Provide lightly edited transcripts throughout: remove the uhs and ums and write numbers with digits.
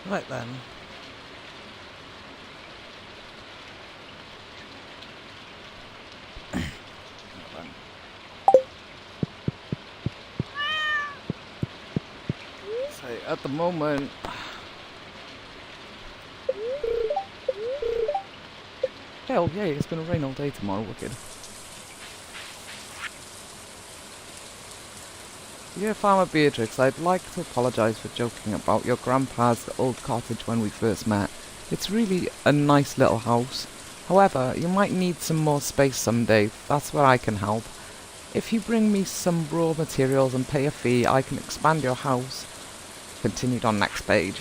Right then. So at the moment, hell yeah, it's gonna rain all day tomorrow, wicked. Dear Farmer Beatrix, I'd like to apologise for joking about your grandpa's old cottage when we first met. It's really a nice little house. However, you might need some more space someday. That's where I can help. If you bring me some raw materials and pay a fee, I can expand your house. Continued on next page.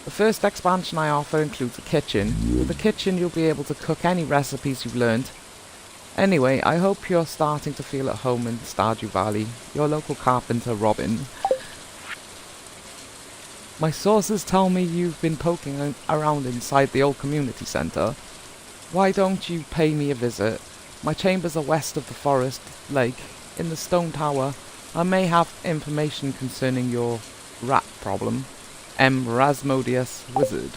The first expansion I offer includes a kitchen. With the kitchen, you'll be able to cook any recipes you've learned. Anyway, I hope you're starting to feel at home in Stardew Valley. Your local carpenter, Robin. My sources tell me you've been poking around inside the old community centre. Why don't you pay me a visit? My chambers are west of the forest lake, in the stone tower. I may have information concerning your rat problem. M. Rasmodius Wizard.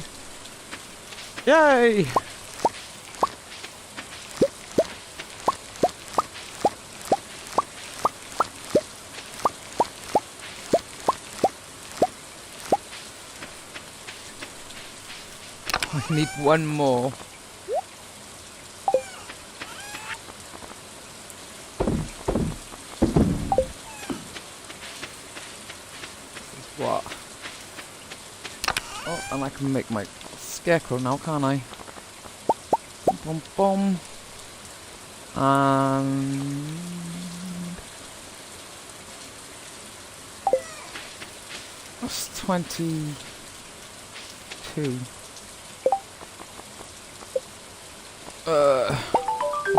Yay! I need one more. What? Oh, and I can make my scarecrow now, can't I? Boom, boom. And that's 22.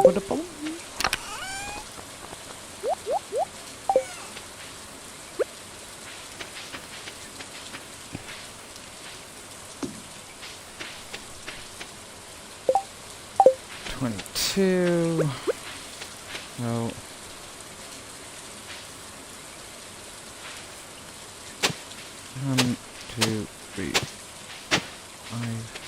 What a bomb? No. One, two, three, 5.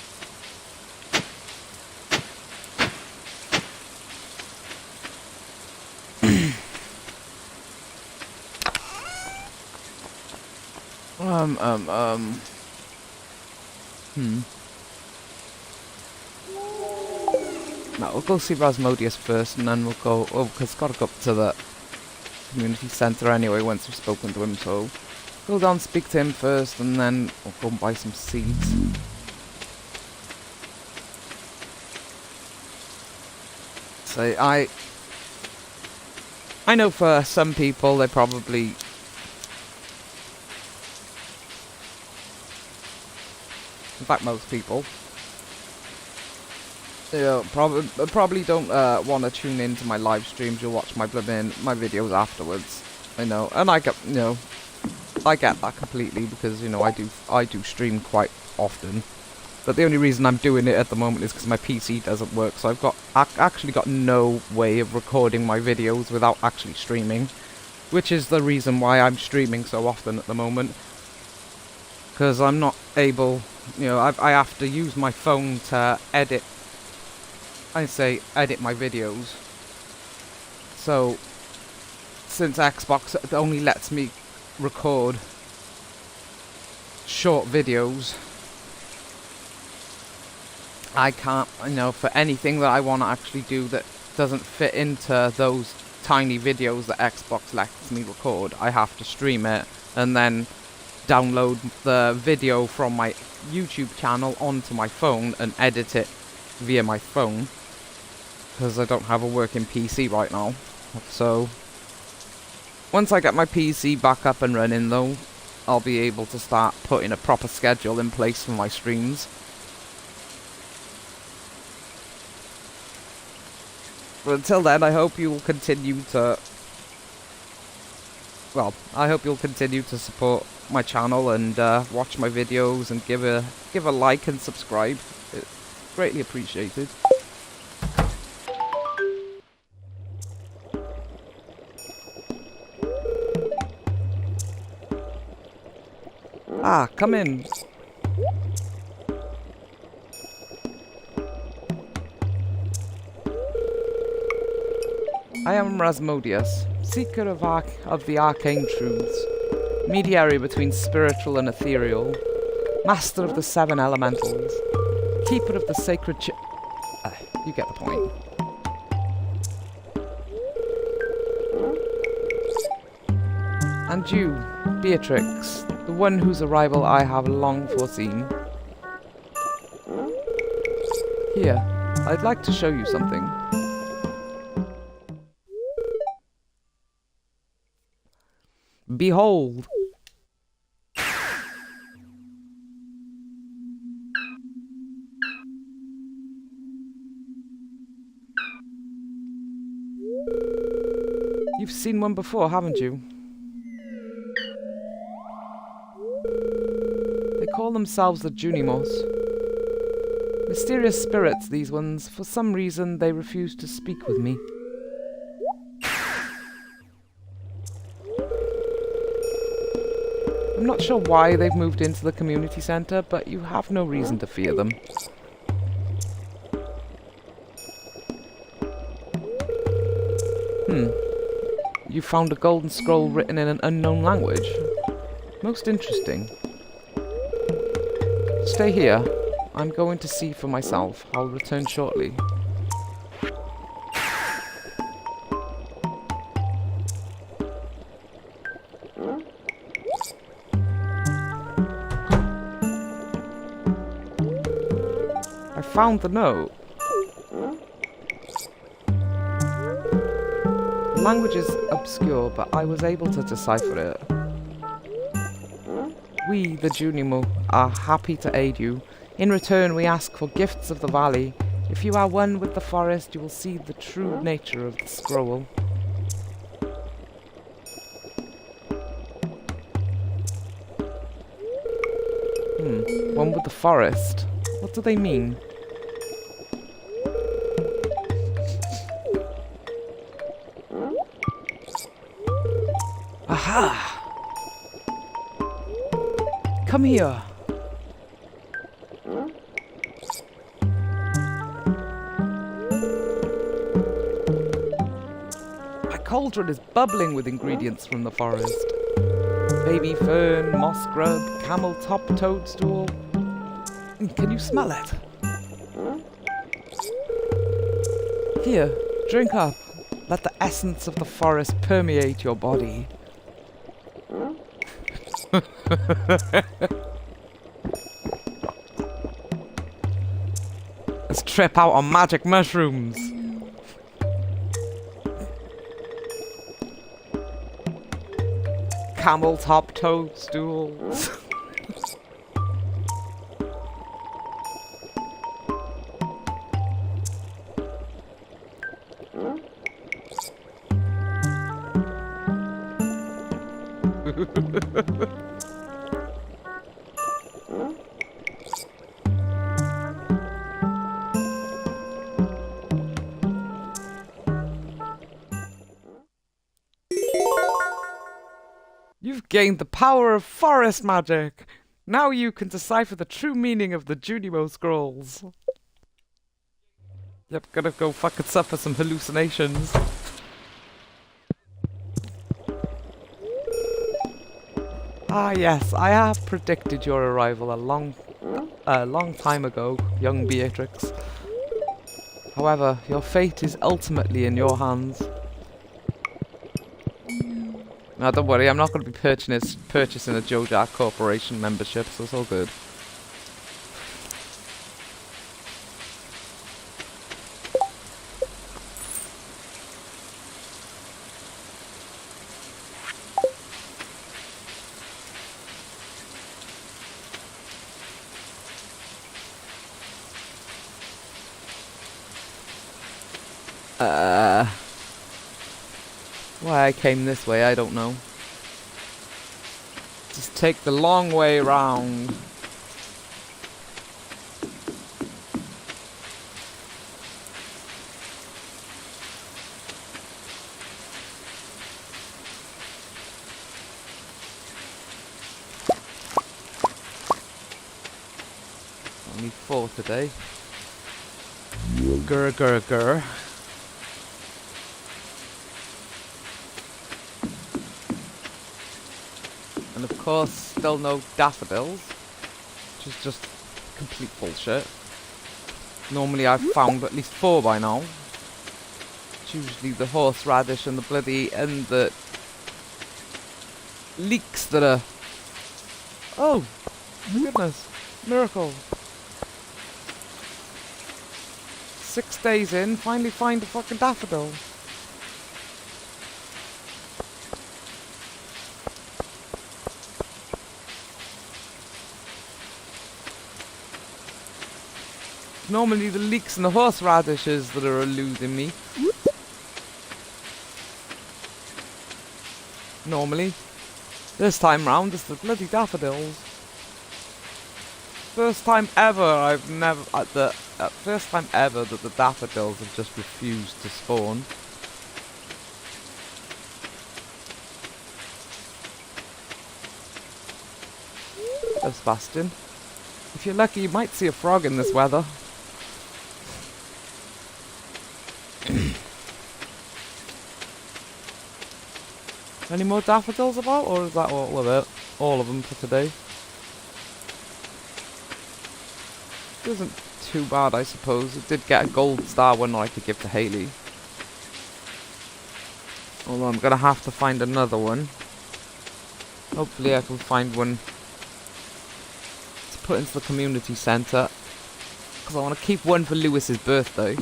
No, we'll go see Rasmodius first, and then we'll go. Oh, because it's got to go up to the community centre anyway. Once we've spoken to him, so go down, speak to him first, and then we'll go and buy some seeds. So I know for some people they probably. In fact, most people, you know, probably don't want to tune into my live streams. You'll watch my videos afterwards. I know, and I get that completely because you know I do stream quite often. But the only reason I'm doing it at the moment is because my PC doesn't work. So I've actually got no way of recording my videos without actually streaming, which is the reason why I'm streaming so often at the moment. Because I'm not able, you know, I have to use my phone to edit my videos. So, since Xbox only lets me record short videos, I can't, you know, for anything that I want to actually do that doesn't fit into those tiny videos that Xbox lets me record, I have to stream it and then download the video from my YouTube channel onto my phone and edit it via my phone because I don't have a working PC right now. So once I get my PC back up and running though, I'll be able to start putting a proper schedule in place for my streams. But until then, I hope you will continue to support my channel and watch my videos and give a like and subscribe. It's greatly appreciated. Ah, come in. I am Rasmodius, seeker of the arcane truths, mediary between spiritual and ethereal, master of the 7 elementals, keeper of the sacred you get the point. And you, Beatrix, the one whose arrival I have long foreseen. Here, I'd like to show you something. Behold! You've seen one before, haven't you? They call themselves the Junimos. Mysterious spirits, these ones. For some reason, they refuse to speak with me. I'm not sure why they've moved into the community centre, but you have no reason to fear them. You found a golden scroll written in an unknown language. Most interesting. Stay here. I'm going to see for myself. I'll return shortly. I found the note. The language is obscure, but I was able to decipher it. We, the Junimo, are happy to aid you. In return, we ask for gifts of the valley. If you are one with the forest, you will see the true nature of the scroll. One with the forest. What do they mean? Aha! Come here. My cauldron is bubbling with ingredients from the forest. Baby fern, moss grub, camel top toadstool. Can you smell it? Here, drink up. Let the essence of the forest permeate your body. Let's trip out on magic mushrooms. Camel top toadstools. You've gained the power of forest magic. Now you can decipher the true meaning of the Junimo scrolls. Yep, gonna go fucking suffer some hallucinations. Ah yes, I have predicted your arrival a long time ago, young Beatrix. However, your fate is ultimately in your hands. Now don't worry, I'm not going to be purchasing a Jojack Corporation membership, so it's all good. Why I came this way, I don't know. Just take the long way round. Only 4 today. Grr grr grr. And of course, still no daffodils, which is just complete bullshit. Normally I've found at least 4 by now. It's usually the horseradish and the leeks that are... Oh, my goodness, miracle. 6 days in, finally find a fucking daffodil. Normally the leeks and the horseradishes that are eluding me. Normally. This time round it's the bloody daffodils. First time ever first time ever that the daffodils have just refused to spawn. Hello, Sebastian. If you're lucky, you might see a frog in this weather. Any more daffodils about, or is that all of it? All of them for today? It isn't too bad, I suppose. It did get a gold star one I could give to Haley. Although I'm gonna have to find another one. Hopefully I can find one to put into the community centre. Because I want to keep one for Lewis's birthday.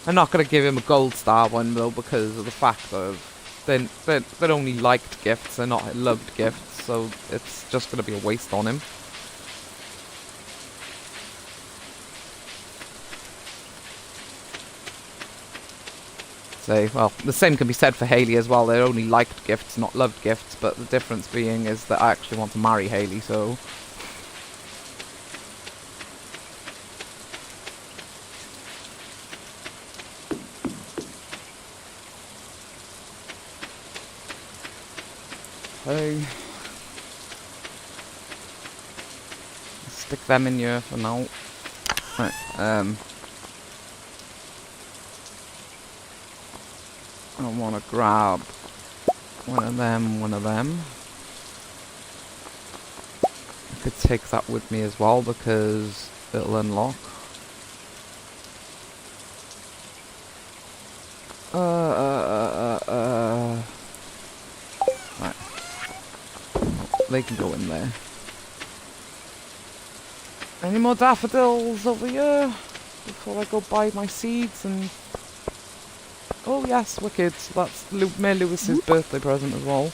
I'm not going to give him a gold star one though, because of the fact of they're only liked gifts, they're not loved gifts, so it's just going to be a waste on him. So, well, the same can be said for Haley as well. They're only liked gifts, not loved gifts, but the difference being is that I actually want to marry Haley, so... Okay. Stick them in here for now. Right, I want to grab one of them. I could take that with me as well because it'll unlock. Right. They can go in there. Any more daffodils over here before I go buy my seeds and... Oh yes, wicked. So that's Mayor Lewis's birthday present as well.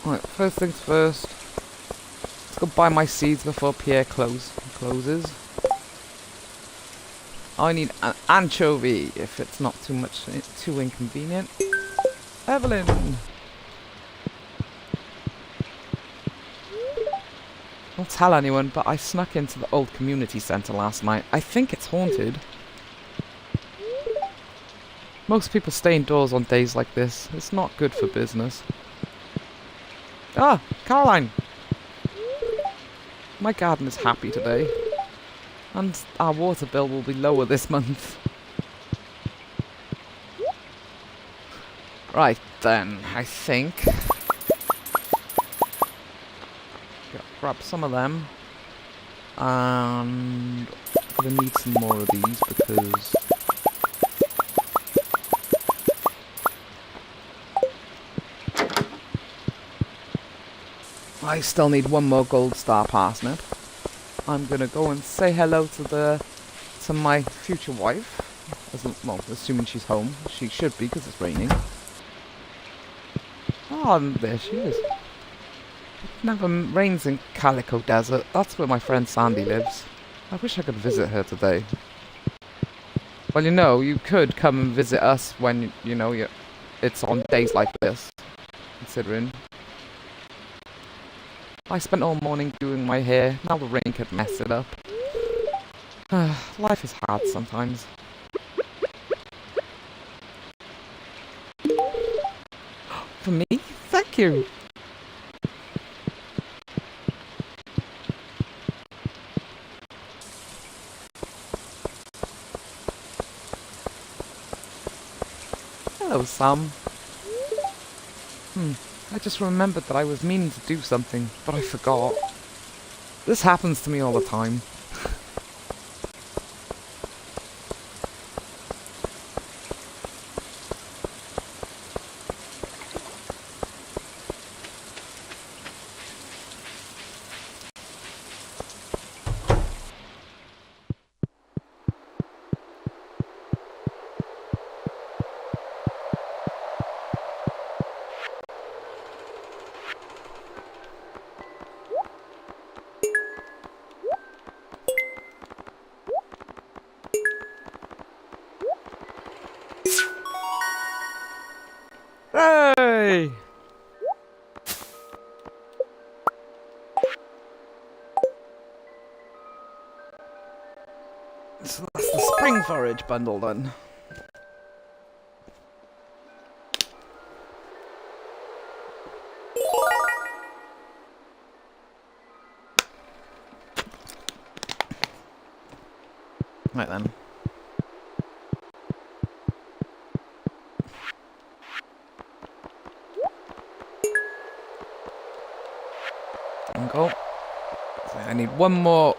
Right, first things first. Let's go buy my seeds before Pierre closes. I need an anchovy if it's not too inconvenient. Evelyn! Don't tell anyone, but I snuck into the old community centre last night. I think it's haunted. Most people stay indoors on days like this. It's not good for business. Ah, Caroline! My garden is happy today. And our water bill will be lower this month. Right then, I think. Grab some of them. And I'm gonna need some more of these because I still need one more gold star parsnip. I'm gonna go and say hello to my future wife. Well, assuming she's home. She should be because it's raining. Oh, and there she is. It never rains in Calico Desert. That's where my friend Sandy lives. I wish I could visit her today. Well, you know, you could come and visit us when, you know, it's on days like this. Considering I spent all morning doing my hair. Now the rain could mess it up. Life is hard sometimes. For me? Thank you! Hello, Sam. I just remembered that I was meaning to do something, but I forgot. This happens to me all the time. Hey! So that's the spring forage bundle done. Right then. Go. So I need one more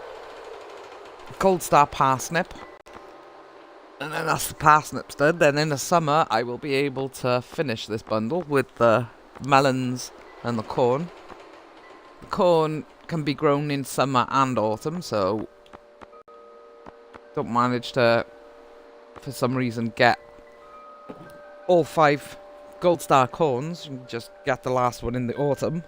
gold star parsnip. And then that's the parsnips done. Then in the summer I will be able to finish this bundle with the melons and the corn. The corn can be grown in summer and autumn, so don't manage to, for some reason, get all 5 gold star corns. You can just get the last one in the autumn.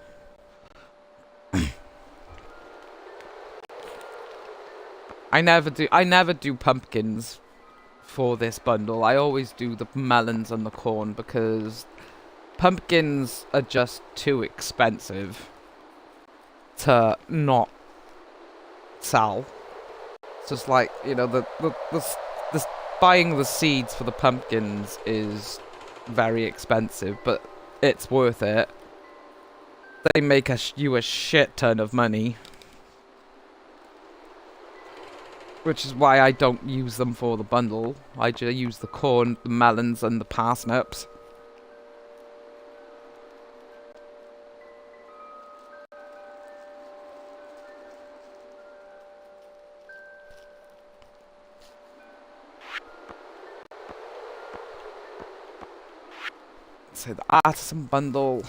I never do pumpkins for this bundle. I always do the melons and the corn because pumpkins are just too expensive to not sell. It's just like, you know, the buying the seeds for the pumpkins is very expensive, but it's worth it. They make you a shit ton of money. Which is why I don't use them for the bundle. I just use the corn, the melons, and the parsnips. So the artisan bundle.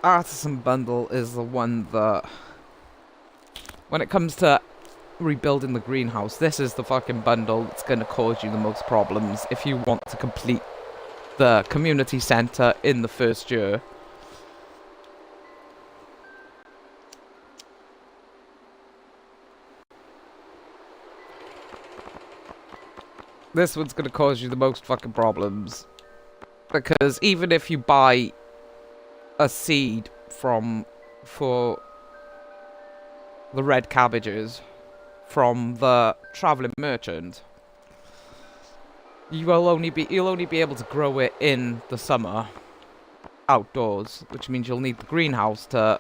Artisan bundle is the one that, when it comes to rebuilding the greenhouse, this is the fucking bundle that's going to cause you the most problems if you want to complete the community centre in the first year. This one's going to cause you the most fucking problems, because even if you buy a seed for the red cabbages from the traveling merchant, you'll only be able to grow it in the summer outdoors, which means you'll need the greenhouse to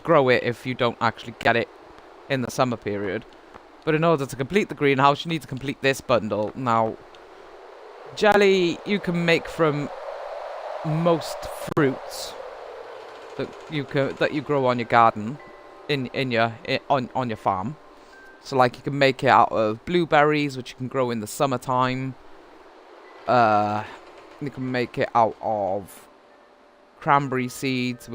grow it if you don't actually get it in the summer period. But in order to complete the greenhouse, you need to complete this bundle. Now, jelly you can make from most fruits that you grow on your garden, on your farm. So like you can make it out of blueberries, which you can grow in the summertime. You can make it out of cranberry seeds,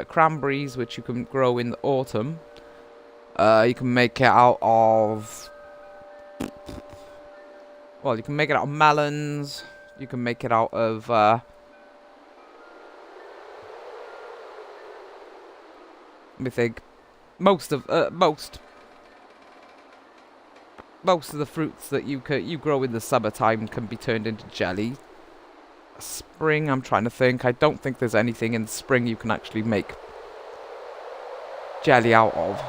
cranberries, which you can grow in the autumn. You can make it out of, well, you can make it out of melons. You can make it out of let me think. Most of the fruits that you grow in the summertime can be turned into jelly. Spring, I'm trying to think. I don't think there's anything in spring you can actually make jelly out of.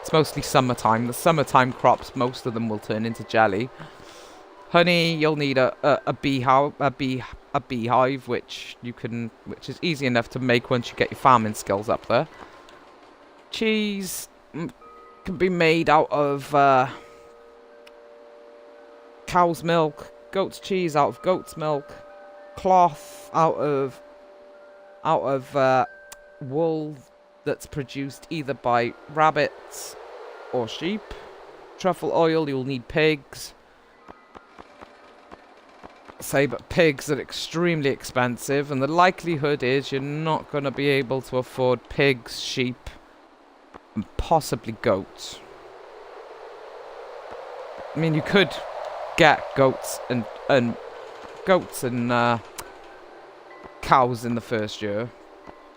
It's mostly summertime. The summertime crops, most of them will turn into jelly. Honey, you'll need a beehive, which is easy enough to make once you get your farming skills up there. Cheese, can be made out of cow's milk, goat's cheese out of goat's milk, cloth out of wool that's produced either by rabbits or sheep. Truffle oil, you'll need pigs. But pigs are extremely expensive, and the likelihood is you're not going to be able to afford pigs, sheep, and possibly goats. I mean, you could get goats and cows in the first year.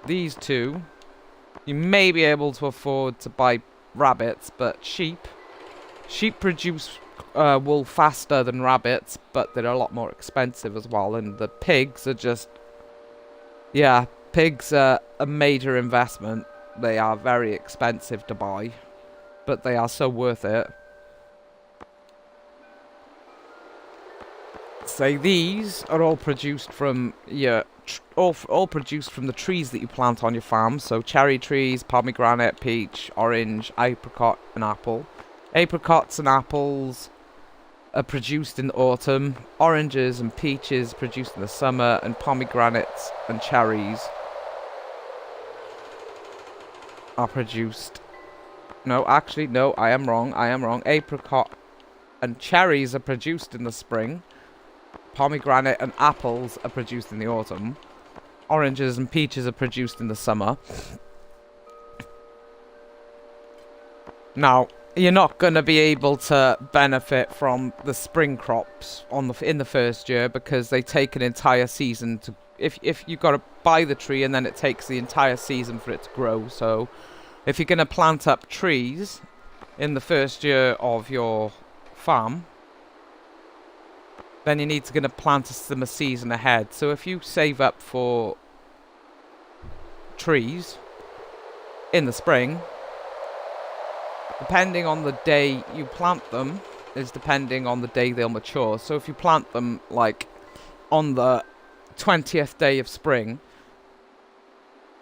These two, you may be able to afford to buy rabbits, but sheep produce wool faster than rabbits, but they're a lot more expensive as well. And the pigs are just, yeah, pigs are a major investment. They are very expensive to buy, but they are so worth it. So these are all produced from all produced from the trees that you plant on your farm. So cherry trees, pomegranate, peach, orange, apricot, and apple. Apricots and apples are produced in the autumn. Oranges and peaches produced in the summer, and pomegranates and cherries are produced. No, actually, no, I am wrong. Apricot and cherries are produced in the spring. Pomegranate and apples are produced in the autumn. Oranges and peaches are produced in the summer. Now, you're not going to be able to benefit from the spring crops in the first year, because they take an entire season to... If you've got to buy the tree, and then it takes the entire season for it to grow. So if you're going to plant up trees in the first year of your farm, then you need to plant them a season ahead. So if you save up for trees in the spring, depending on the day you plant them, is depending on the day they'll mature. So if you plant them, like, on the 20th day of spring,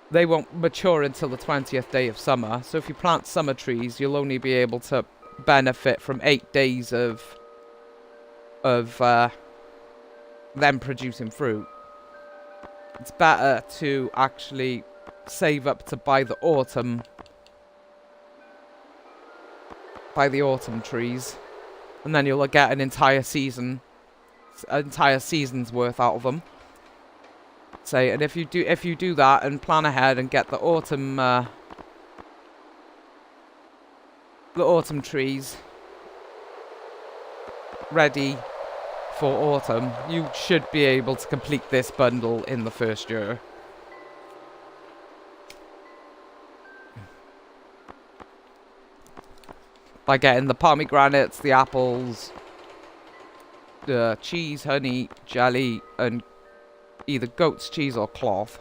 they won't mature until the 20th day of summer. So if you plant summer trees, you'll only be able to benefit from 8 days of them producing fruit. It's better to actually save up to buy the autumn trees, and then you'll get an entire season's worth out of them. And if you do that and plan ahead and get the autumn trees ready for autumn, you should be able to complete this bundle in the first year. By getting the pomegranates, the apples, the cheese, honey, jelly, and either goat's cheese or cloth.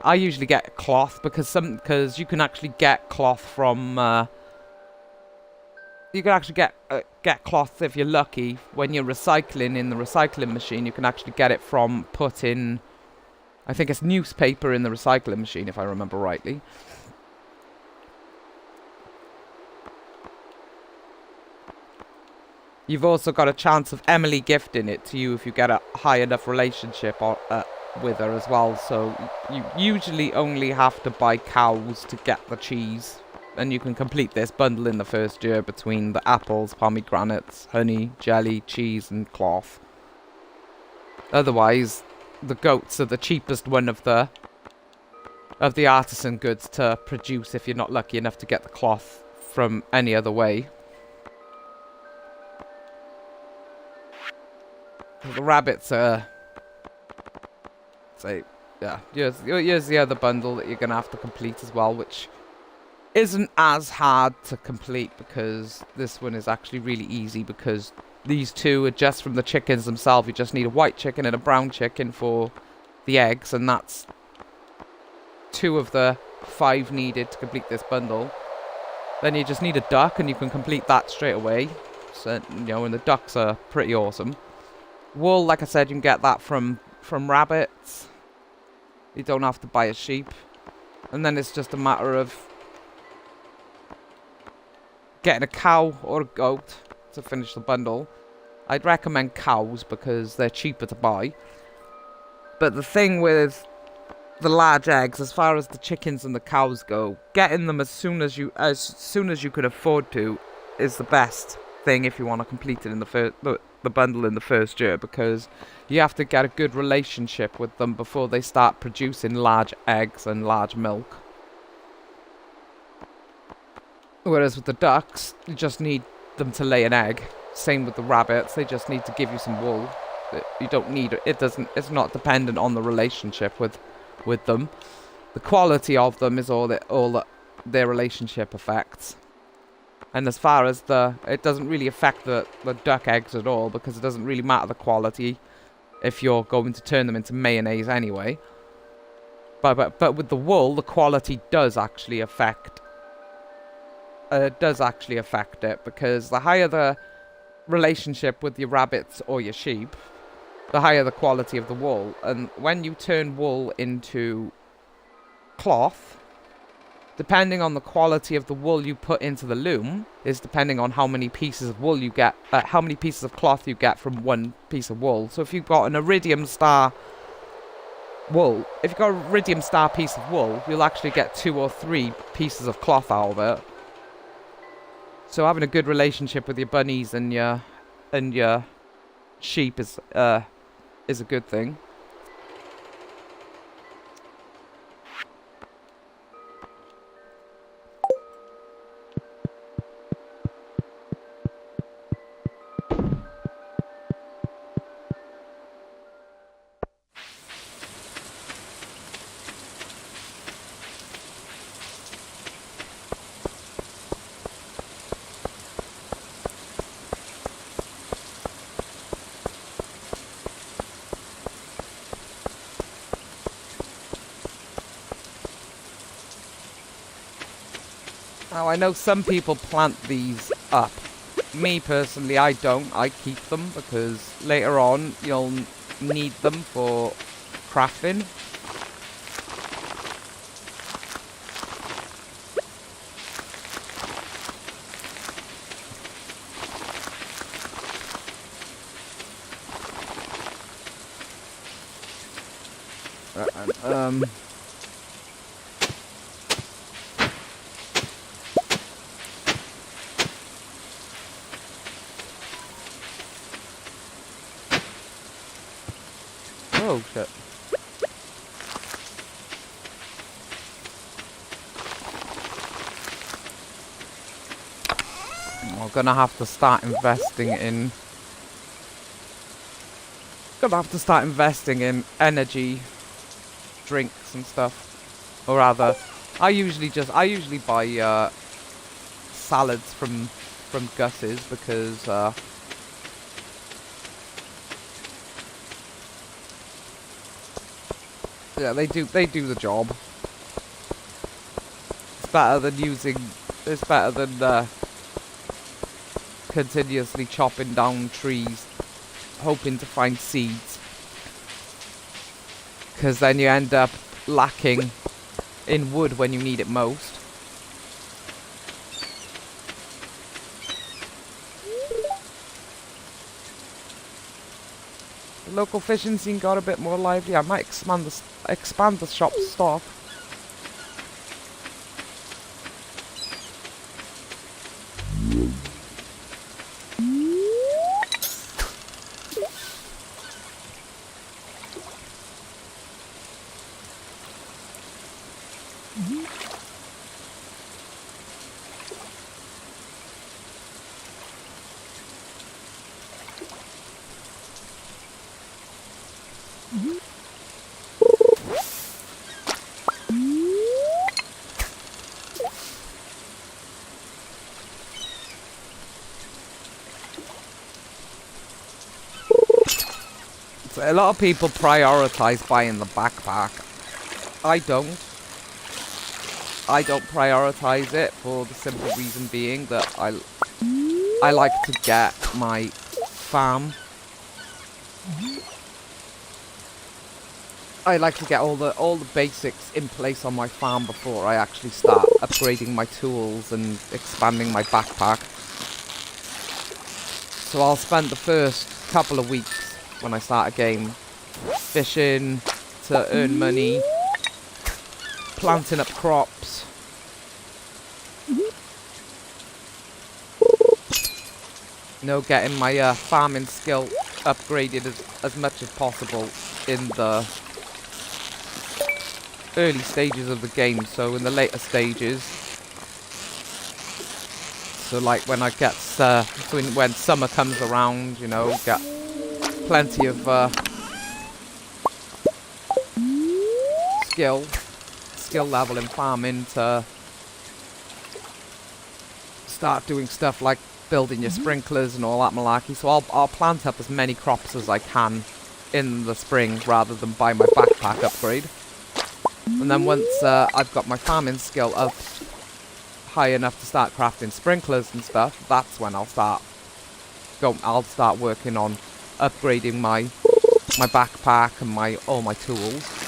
I usually get cloth because you can actually get cloth from you can actually get cloth if you're lucky. When you're recycling in the recycling machine, you can actually get it from putting, I think it's newspaper in the recycling machine, if I remember rightly. You've also got a chance of Emily gifting it to you if you get a high enough relationship with her as well. So you usually only have to buy cows to get the cheese. And you can complete this bundle in the first year between the apples, pomegranates, honey, jelly, cheese, and cloth. Otherwise, the goats are the cheapest one of the artisan goods to produce if you're not lucky enough to get the cloth from any other way. The rabbits are... yeah, here's the other bundle that you're going to have to complete as well, which isn't as hard to complete, because this one is actually really easy, because these two are just from the chickens themselves. You just need a white chicken and a brown chicken for the eggs, and that's 2 of the 5 needed to complete this bundle. Then you just need a duck, and you can complete that straight away. So, and the ducks are pretty awesome. Wool, like I said, you can get that from rabbits. You don't have to buy a sheep. And then it's just a matter of getting a cow or a goat to finish the bundle. I'd recommend cows because they're cheaper to buy. But the thing with the large eggs, as far as the chickens and the cows go, getting them as soon as you could afford to is the best thing if you want to complete it in the bundle in the first year, because you have to get a good relationship with them before they start producing large eggs and large milk. Whereas with the ducks, you just need them to lay an egg. Same with the rabbits, they just need to give you some wool. You don't need it's not dependent on the relationship with them. The quality of them is all that their relationship affects. And as far as it doesn't really affect the duck eggs at all, because it doesn't really matter the quality if you're going to turn them into mayonnaise anyway. But with the wool, the quality does actually affect it, because the higher the relationship with your rabbits or your sheep, the higher the quality of the wool. And when you turn wool into cloth, depending on the quality of the wool you put into the loom is depending on how many pieces of wool you get, how many pieces of cloth you get from one piece of wool. So if you've got an iridium star wool, if you've got a iridium star piece of wool, you'll actually get 2 or 3 pieces of cloth out of it. So having a good relationship with your bunnies and your sheep is a good thing. Now, I know some people plant these up. Me, personally, I don't. I keep them because later on, you'll need them for crafting. Oh, shit. I'm gonna have to start investing in... energy drinks and stuff. Or rather, I usually buy salads from Gus's because yeah, they do the job. It's better than continuously chopping down trees hoping to find seeds, because then you end up lacking in wood when you need it most. The local fishing scene got a bit more lively. I might expand the shop's stock. A lot of people prioritize buying the backpack. I don't prioritize it for the simple reason being that I like to get my farm I like to get all the basics in place on my farm before I actually start upgrading my tools and expanding my backpack. So I'll spend the first couple of weeks when I start a game fishing to earn money, planting up crops, getting my farming skill upgraded as much as possible in the early stages of the game. So in the later stages, so like when I get when summer comes around, get plenty of skill level in farming to start doing stuff like building your sprinklers and all that malarkey. So I'll plant up as many crops as I can in the spring rather than buy my backpack upgrade. And then once I've got my farming skill up high enough to start crafting sprinklers and stuff, that's when I'll start working on upgrading my backpack and all my tools.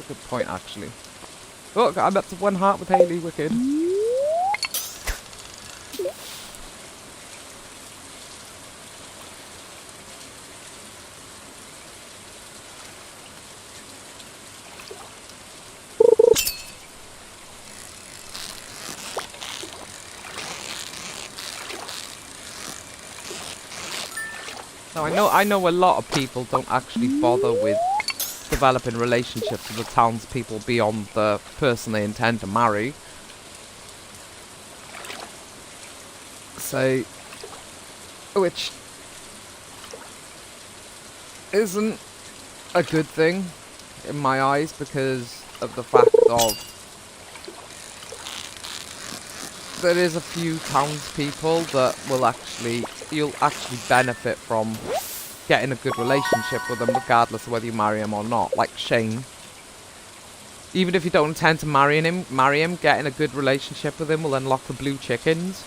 Good point, actually. Look, I'm up to 1 heart with Haley. Wicked. Now, I know a lot of people don't actually bother with developing relationships with the townspeople beyond the person they intend to marry. So, which isn't a good thing in my eyes because of the fact of there is a few townspeople that you'll actually benefit from getting a good relationship with them regardless of whether you marry him or not, like Shane. Even if you don't intend to marry him, getting a good relationship with him will unlock the blue chickens.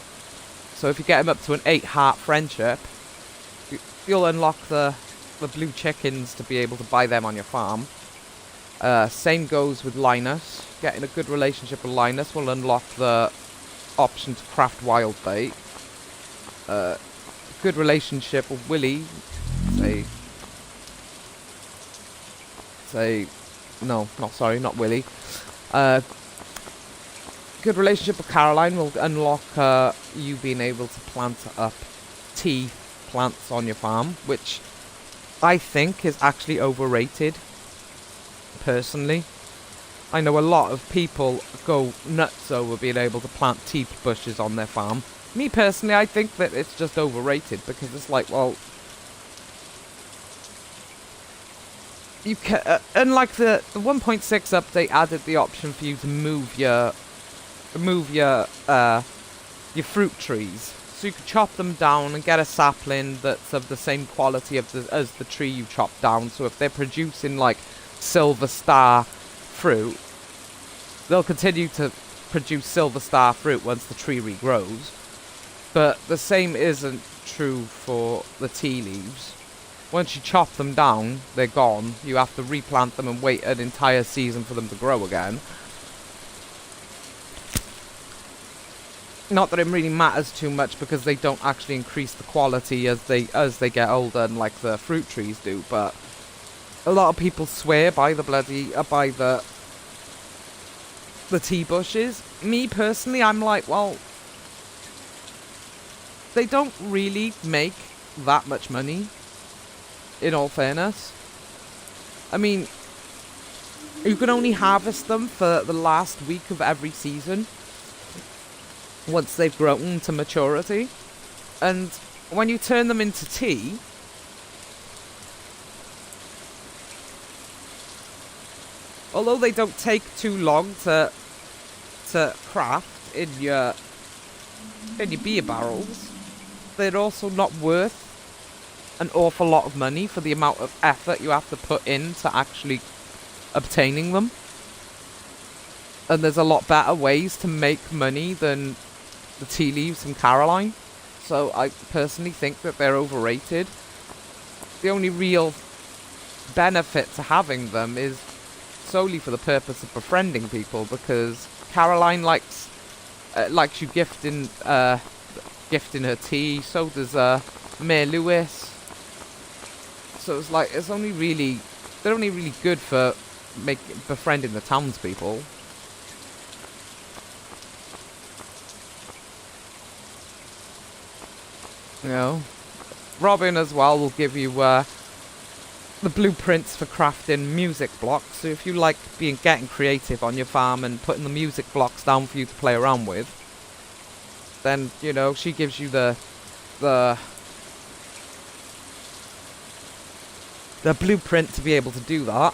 So if you get him up to an 8-heart friendship, you'll unlock the blue chickens to be able to buy them on your farm. Same goes with Linus. Getting a good relationship with Linus will unlock the option to craft wild bait. Good relationship with Willie. Not Willie. Good relationship with Caroline will unlock you being able to plant up tea plants on your farm, which I think is actually overrated, personally. I know a lot of people go nuts over being able to plant tea bushes on their farm. Me personally, I think that it's just overrated because it's like, well, you can, unlike the 1.6 update added the option for you to move your fruit trees, so you could chop them down and get a sapling that's of the same quality as the tree you chopped down. So if they're producing like Silver Star fruit, they'll continue to produce Silver Star fruit once the tree regrows. But the same isn't true for the tea leaves. Once you chop them down, they're gone. You have to replant them and wait an entire season for them to grow again. Not that it really matters too much because they don't actually increase the quality as they get older, and like the fruit trees do. But a lot of people swear by the the tea bushes. Me personally, I'm like, well, they don't really make that much money, in all fairness. I mean, you can only harvest them for the last week of every season once they've grown to maturity. And when you turn them into tea, although they don't take too long to craft in your beer barrels, they're also not worth an awful lot of money for the amount of effort you have to put into actually obtaining them. And there's a lot better ways to make money than the tea leaves from Caroline. So I personally think that they're overrated. The only real benefit to having them is solely for the purpose of befriending people, because Caroline likes you gifting her tea. So does Mayor Lewis. So it's like they're only really good for befriending the townspeople. You know, Robin as well will give you the blueprints for crafting music blocks. So if you like getting creative on your farm and putting the music blocks down for you to play around with, then you know she gives you the blueprint to be able to do that.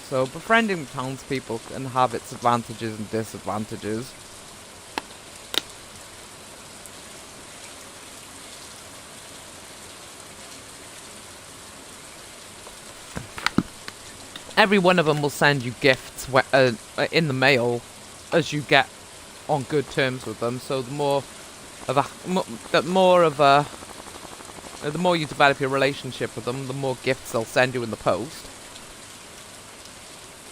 So befriending townspeople can have its advantages and disadvantages. Every one of them will send you gifts in the mail as you get on good terms with them. So the more you develop your relationship with them, the more gifts they'll send you in the post.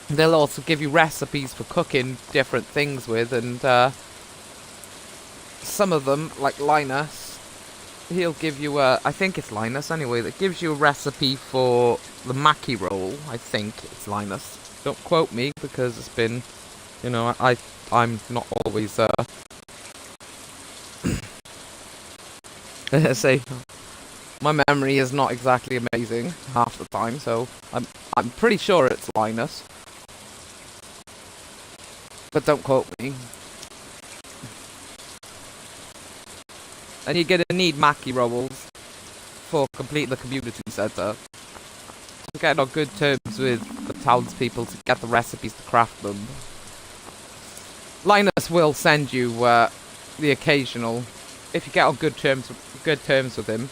They'll also give you recipes for cooking different things with, and some of them, like Linus, he'll give you I think it's Linus anyway, that gives you a recipe for the Mackie roll. I think it's Linus. Don't quote me, because it's been, you know, I'm not always say my memory is not exactly amazing half the time, so I'm pretty sure it's Linus. But don't quote me. And you're going to need Mackie rolls for completing the community centre. So getting on good terms with the townspeople to get the recipes to craft them. Linus will send you the occasional, if you get on good terms with him,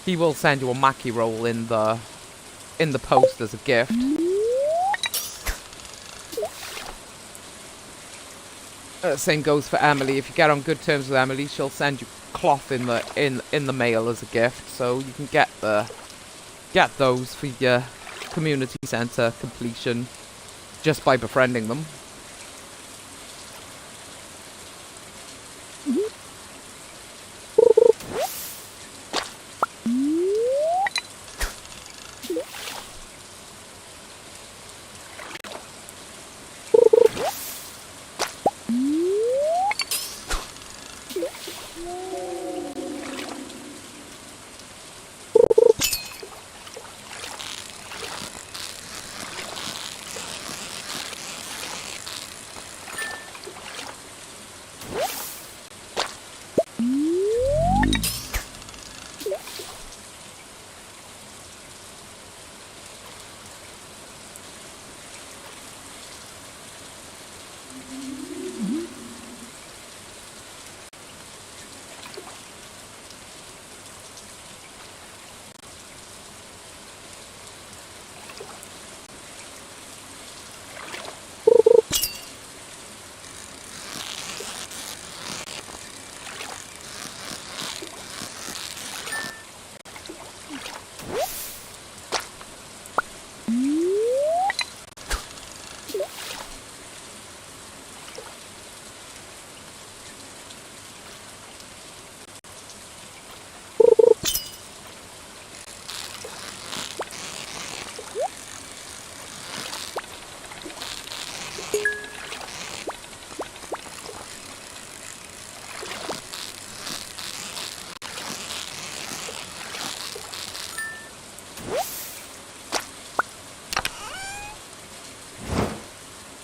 he will send you a Mackie roll in the post as a gift. Same goes for Emily. If you get on good terms with Emily, she'll send you cloth in the mail as a gift, so you can get those for your community centre completion just by befriending them.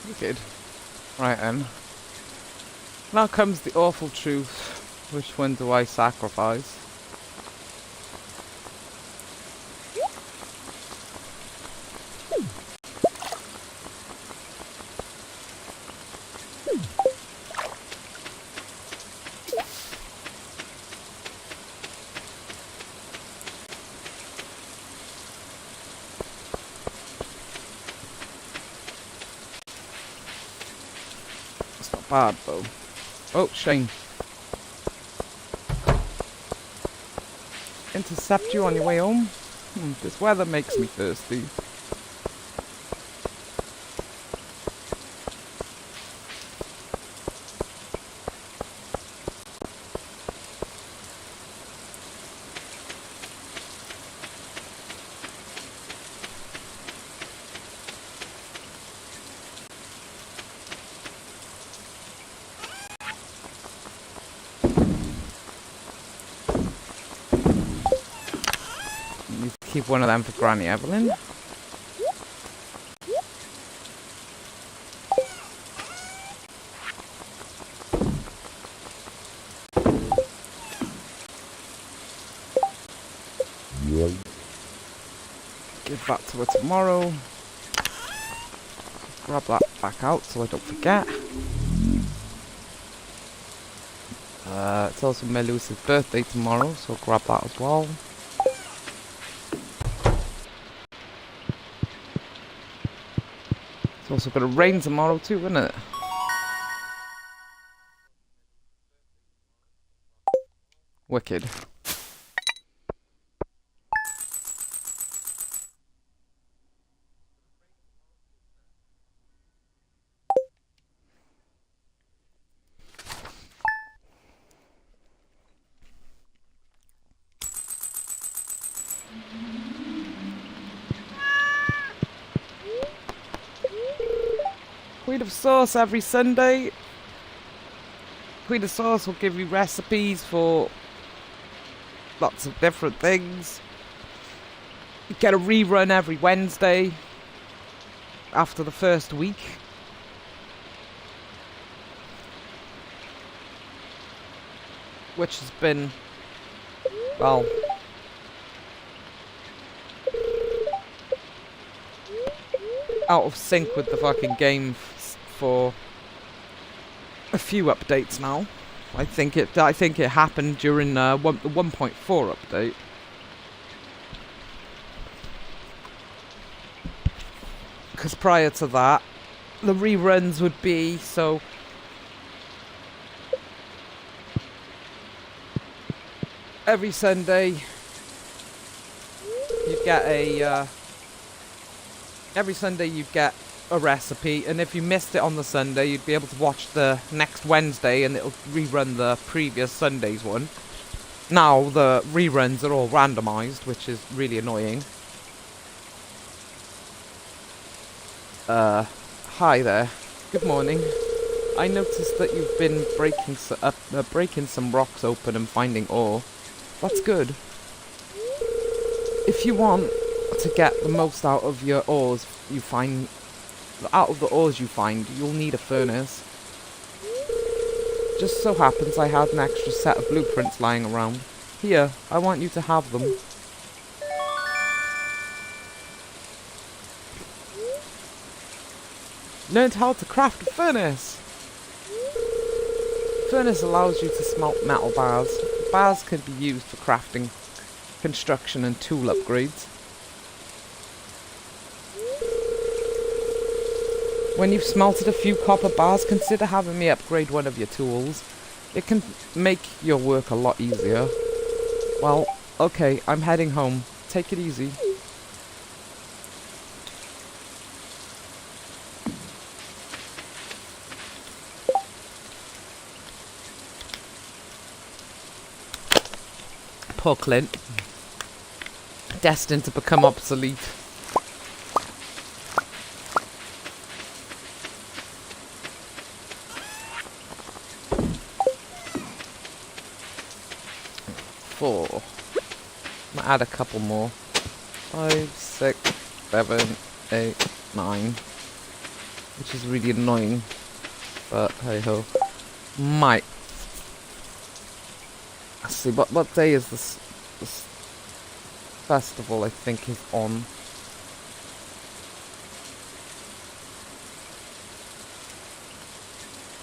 Wicked. Right then. Now comes the awful truth. Which one do I sacrifice? Not bad, though. Oh, Shane. Intercept you on your way home? This weather makes me thirsty. Keep one of them for Granny Evelyn. Give that to her tomorrow. Grab that back out so I don't forget. It's also Melusa's birthday tomorrow, so I'll grab that as well. It's also going to rain tomorrow too, isn't it? Wicked. Queen of Sauce every Sunday. Queen of Sauce will give you recipes for lots of different things. You get a rerun every Wednesday after the first week. Which has been, well, out of sync with the fucking game for a few updates now. I think it happened during the 1.4 update. Because prior to that, the reruns would be so. Every Sunday, you get a. Every Sunday you get a recipe, and if you missed it on the Sunday, you'd be able to watch the next Wednesday and it'll rerun the previous Sunday's one. Now the reruns are all randomized, which is really annoying. Hi there. Good morning. I noticed that you've been breaking some rocks open and finding ore. That's good. If you want to get the most out of your ores you find, you'll need a furnace. Just so happens I had an extra set of blueprints lying around. Here, I want you to have them. Learned how to craft a furnace. Furnace allows you to smelt metal bars. Bars can be used for crafting, construction and tool upgrades. When you've smelted a few copper bars, consider having me upgrade one of your tools. It can make your work a lot easier. Well, okay, I'm heading home. Take it easy. Poor Clint. Destined to become obsolete. Four. Might add a couple more. 5, 6, 7, 8, 9. Which is really annoying. But hey ho. Might. Let's see, what day is this festival I think is on?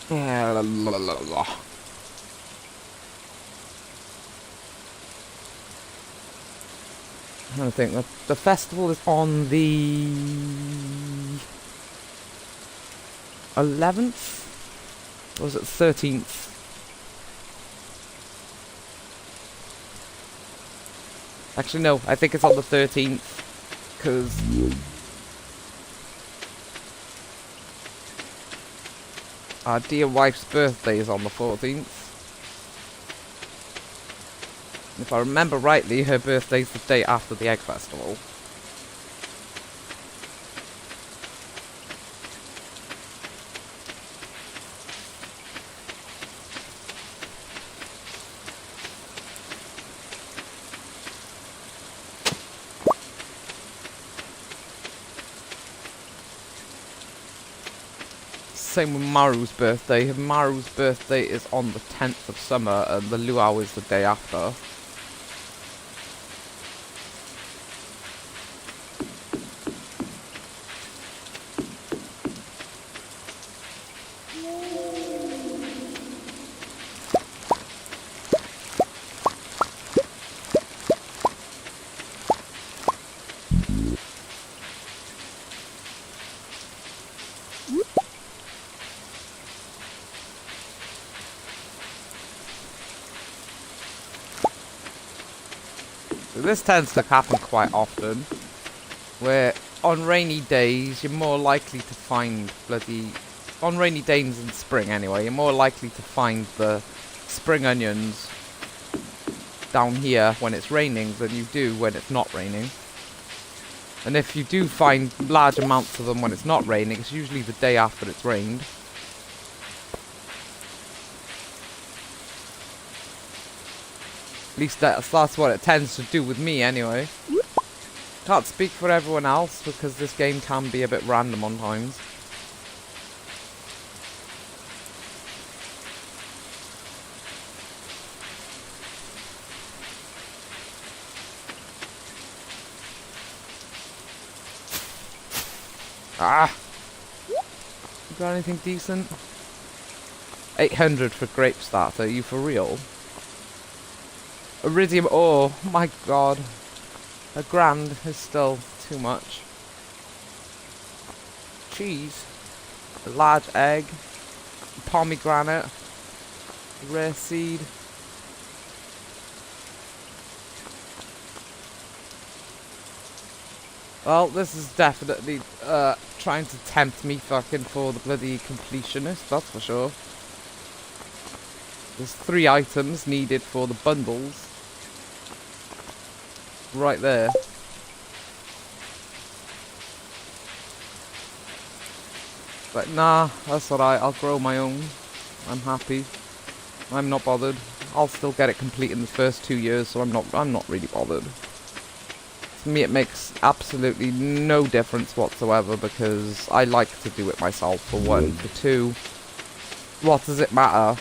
Yeah, I don't think the festival is on the 11th. Was it 13th? Actually, no, I think it's on the 13th. Because our dear wife's birthday is on the 14th. If I remember rightly, her birthday's the day after the Egg Festival. Same with Maru's birthday. Maru's birthday is on the 10th of summer and the luau is the day after. This tends to happen quite often, where on rainy days you're more likely to find on rainy days in spring anyway, you're more likely to find the spring onions down here when it's raining than you do when it's not raining. And if you do find large amounts of them when it's not raining, it's usually the day after it's rained. At least that's what it tends to do with me anyway. Can't speak for everyone else because this game can be a bit random on times. Ah! You got anything decent? 800 for grape starter, are you for real? Iridium ore, my god. A grand is still too much. Cheese. A large egg. Pomegranate. Rare seed. Well, this is definitely trying to tempt me fucking for the bloody completionist, that's for sure. There's 3 items needed for the bundles. Right there. But nah, that's alright, I'll grow my own. I'm happy. I'm not bothered. I'll still get it complete in the first 2 years, so I'm not really bothered. To me it makes absolutely no difference whatsoever because I like to do it myself, for one. For two, what does it matter?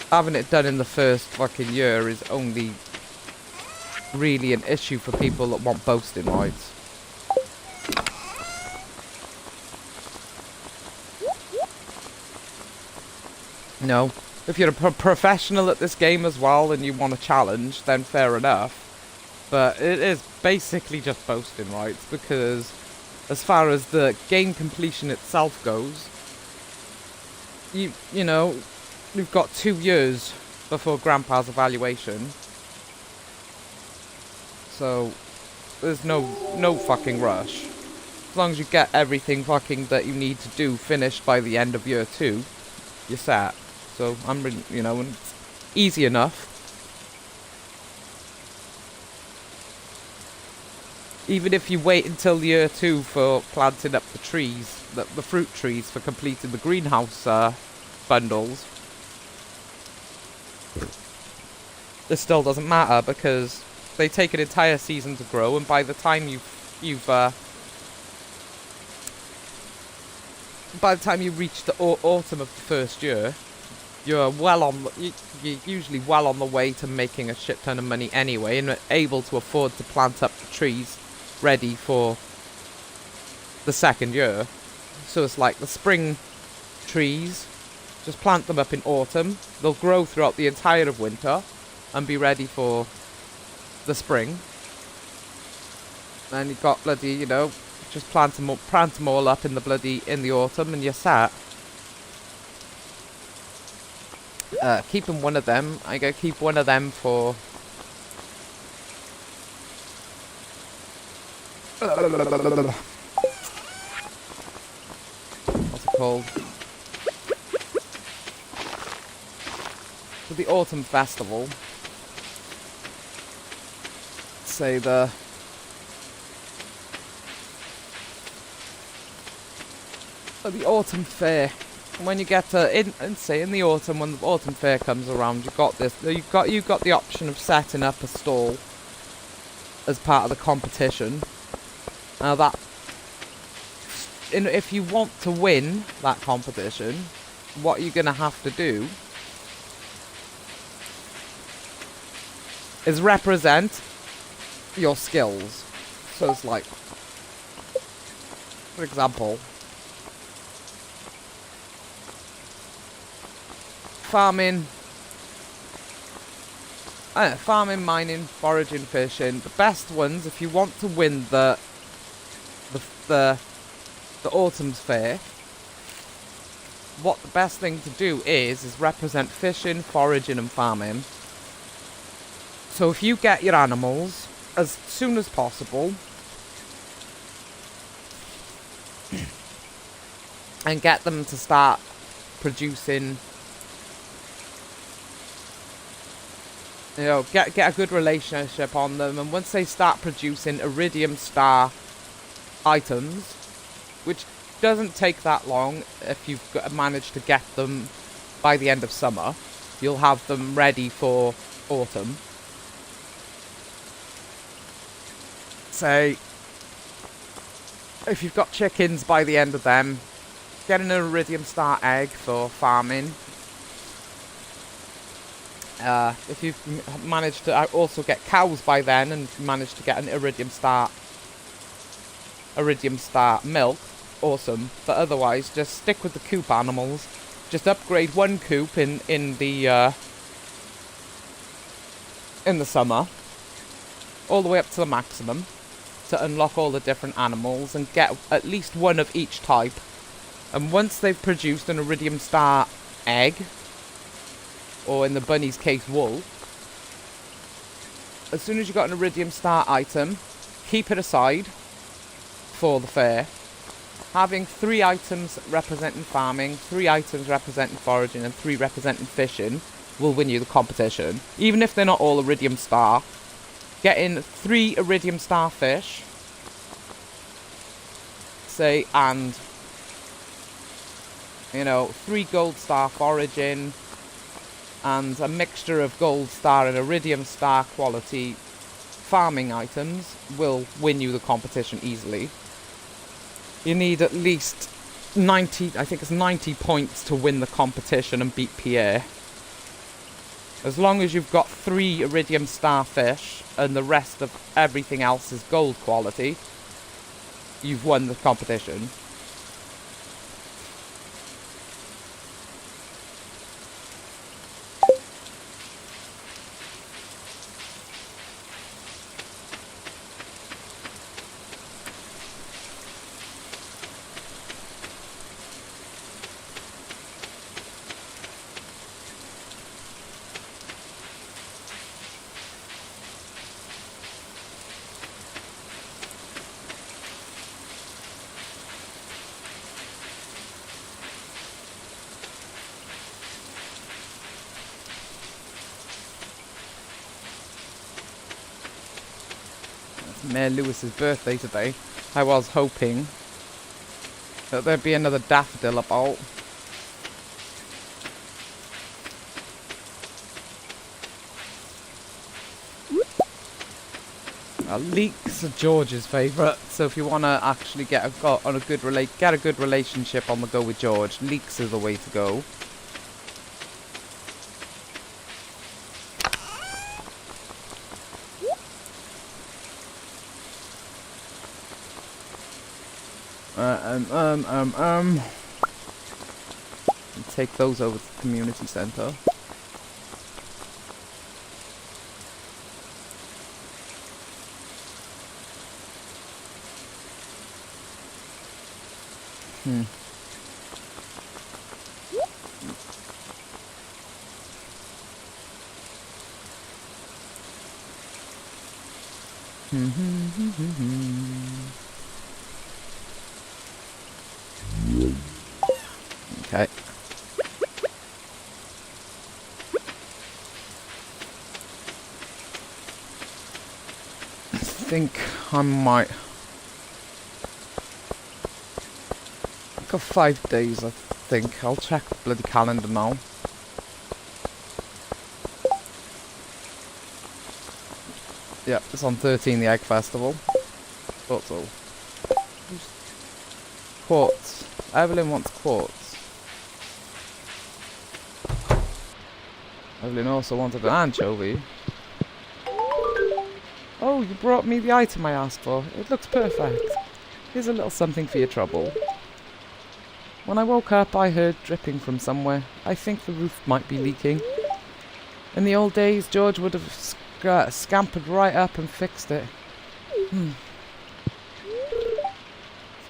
Having it done in the first fucking year is only really an issue for people that want boasting rights. No. If you're a professional at this game as well and you want a challenge, then fair enough. But it is basically just boasting rights because as far as the game completion itself goes, you know, we've got 2 years before Grandpa's evaluation. So there's no fucking rush. As long as you get everything fucking that you need to do finished by the end of year 2, you're set. So I'm really, you know, it's easy enough. Even if you wait until year 2 for planting up the trees, the fruit trees, for completing the greenhouse bundles, this still doesn't matter because they take an entire season to grow, and by the time you reach the autumn of the first year, you're usually well on the way to making a shit ton of money anyway, and able to afford to plant up the trees ready for the second year. So it's like the spring trees, just plant them up in autumn, they'll grow throughout the entire of winter and be ready for the spring. And you've got bloody, you know, just plant them all up in the autumn and you're set. Keeping one of them. I gotta keep one of them for... What's it called? For the autumn festival. Say the... the autumn fair. When you get to in the autumn, when the autumn fair comes around, you've got the option of setting up a stall as part of the competition. Now that, if you want to win that competition, what you're gonna have to do is represent your skills. So it's like, for example, farming, mining, foraging, fishing. The best ones, if you want to win the autumn's fair, what the best thing to do is represent fishing, foraging, and farming. So if you get your animals as soon as possible and get them to start producing, you know, get a good relationship on them, and once they start producing iridium star items, which doesn't take that long if you've managed to get them by the end of summer, you'll have them ready for autumn. Say, if you've got chickens, by the end of them, get an iridium star egg for farming. If you've managed to also get cows by then and managed to get an iridium star milk, awesome. But otherwise, just stick with the coop animals. Just upgrade one coop in the summer, all the way up to the maximum, to unlock all the different animals and get at least one of each type. And once they've produced an iridium star egg, or in the bunny's case, wool, as soon as you've got an iridium star item, keep it aside for the fair. Having 3 items representing farming, 3 items representing foraging, and 3 representing fishing will win you the competition. Even if they're not all iridium star, getting 3 iridium star fish, say, and, you know, 3 gold star foraging, and a mixture of gold star and iridium star quality farming items will win you the competition easily. You need at least 90, I think it's 90 points to win the competition and beat Pierre. As long as you've got 3 iridium star fish and the rest of everything else is gold quality, you've won the competition. Mayor Lewis's birthday today. I was hoping that there'd be another daffodil about. Leeks are George's favourite, so if you want to actually get a good relationship on the go with George, leeks are the way to go. Take those over to the community centre. Okay. I think I might... I've got 5 days, I think. I'll check the bloody calendar now. Yeah, it's on 13, the Egg Festival. Thought so. Quartz. Evelyn wants quartz. Evelyn also wanted an anchovy. Oh, you brought me the item I asked for. It looks perfect. Here's a little something for your trouble. When I woke up, I heard dripping from somewhere. I think the roof might be leaking. In the old days, George would have scampered right up and fixed it. It's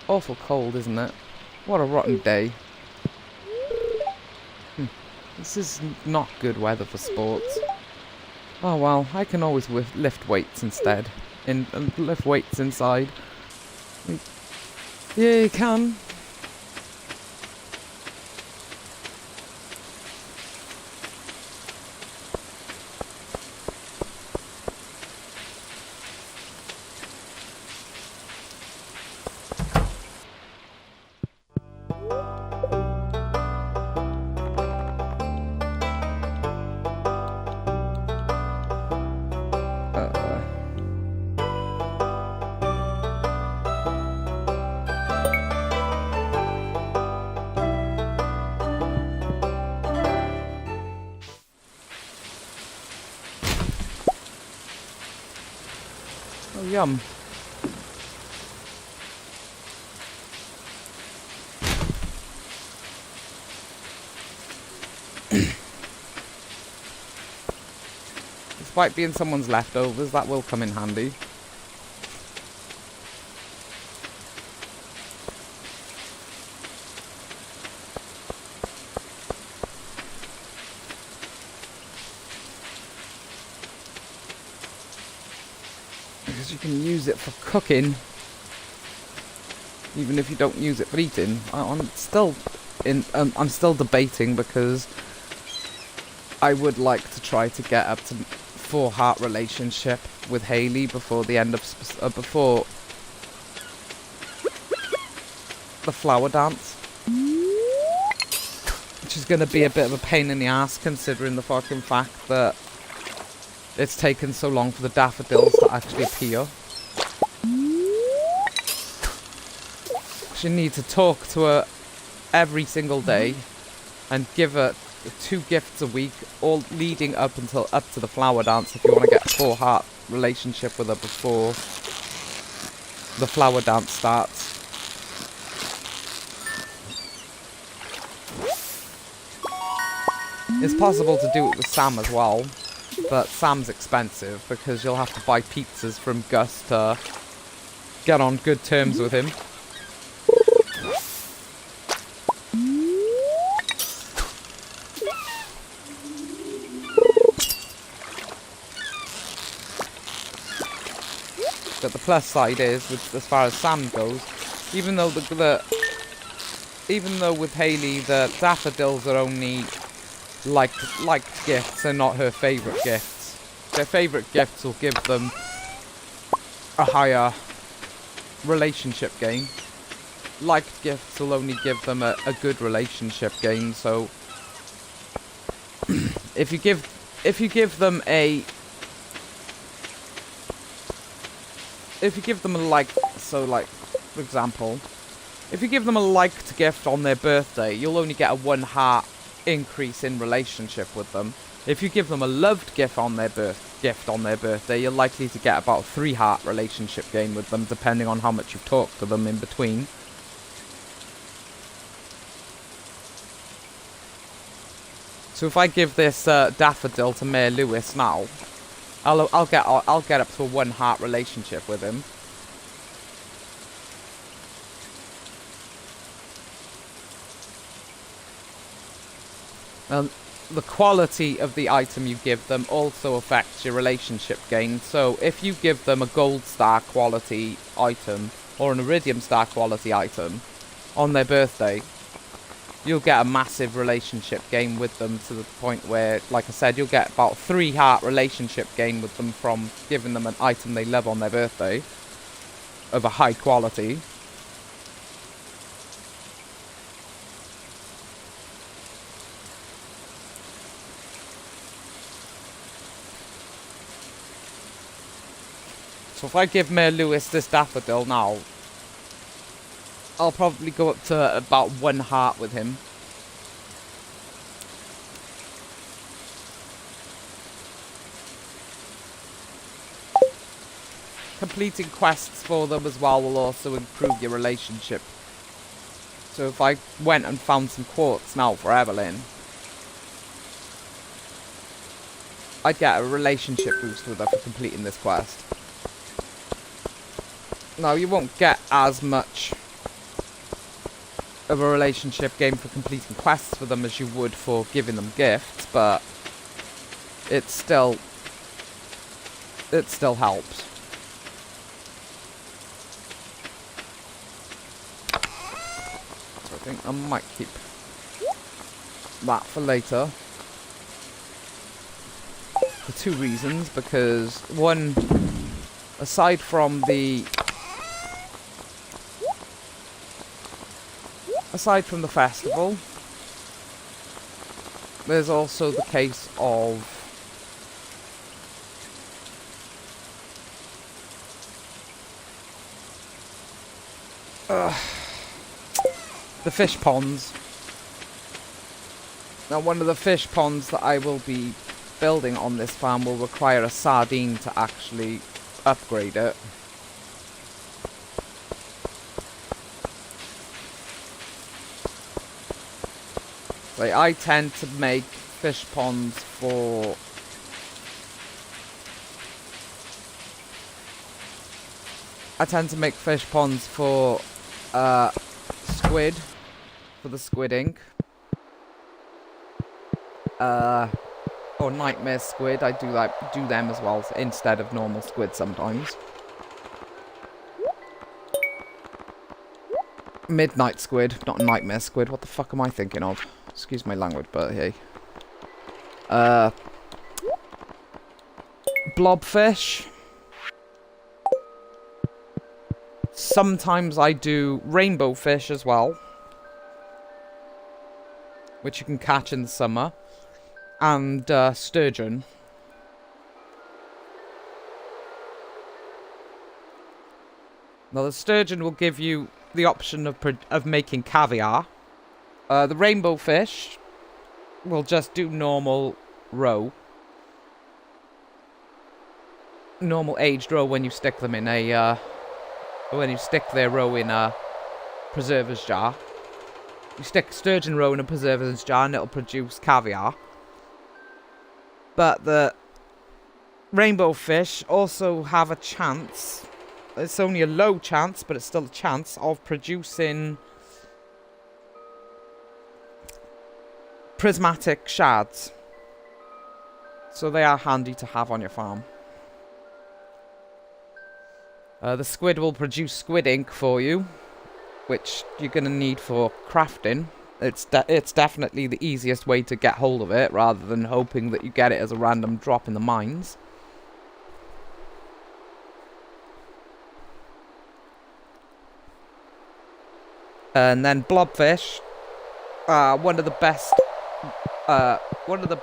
awful cold, isn't it? What a rotten day. This is not good weather for sports. Oh well, I can always lift weights instead. Lift weights inside. Yeah, you can. Oh, yum. Despite being someone's leftovers, that will come in handy. Because you can use it for cooking, even if you don't use it for eating. I'm still debating, because I would like to try to get up to 4-heart relationship with Hayley before the end of before the flower dance, which is going to be a bit of a pain in the ass, considering the fucking fact that it's taken so long for the daffodils to actually appear. You need to talk to her every single day and give her 2 gifts a week, all leading up to the flower dance, if you want to get a 4-heart relationship with her before the flower dance starts. It's possible to do it with Sam as well, but Sam's expensive because you'll have to buy pizzas from Gus to get on good terms with him. But the plus side is, as far as Sam goes, even though with Hayley the daffodils are only liked gifts and not her favourite gifts. Their favourite gifts will give them a higher relationship gain. Liked gifts will only give them a good relationship gain. So if you give them a like, so like, for example, if you give them a liked gift on their birthday, you'll only get a 1-heart increase in relationship with them. If you give them a loved gift on their birthday, you're likely to get about a 3-heart relationship gain with them, depending on how much you've talked to them in between. So if I give this daffodil to Mayor Lewis now, I'll get up to a 1-heart relationship with him. the quality of the item you give them also affects your relationship gain. So if you give them a gold star quality item or an iridium star quality item on their birthday, you'll get a massive relationship gain with them, to the point where, like I said, you'll get about 3 heart relationship gain with them from giving them an item they love on their birthday of a high quality. So if I give Mayor Lewis this daffodil now, I'll probably go up to about 1 heart with him. Completing quests for them as well will also improve your relationship. So if I went and found some quartz now for Evelyn, I'd get a relationship boost with her for completing this quest. Now, you won't get as much of a relationship gain for completing quests for them as you would for giving them gifts, but it still helps. So I think I might keep that for later. For 2 reasons. Because, one, aside from the festival, there's also the case of the fish ponds. Now, one of the fish ponds that I will be building on this farm will require a sardine to actually upgrade it. Like, I tend to make fish ponds for squid, for the squid ink. Or nightmare squid. I do them as well instead of normal squid sometimes. Midnight squid, not nightmare squid. What the fuck am I thinking of? Excuse my language, but hey. Blobfish. Sometimes I do rainbow fish as well, which you can catch in the summer. And sturgeon. Now, the sturgeon will give you the option of making caviar. The rainbow fish will just do normal roe. Normal aged roe when you stick them in a when you stick their roe in a preserver's jar. You stick sturgeon roe in a preserver's jar and it'll produce caviar. But the rainbow fish also have a chance. It's only a low chance, but it's still a chance of producing prismatic shards. So they are handy to have on your farm. The squid will produce squid ink for you, which you're going to need for crafting. It's definitely the easiest way to get hold of it, rather than hoping that you get it as a random drop in the mines. And then blobfish, one of the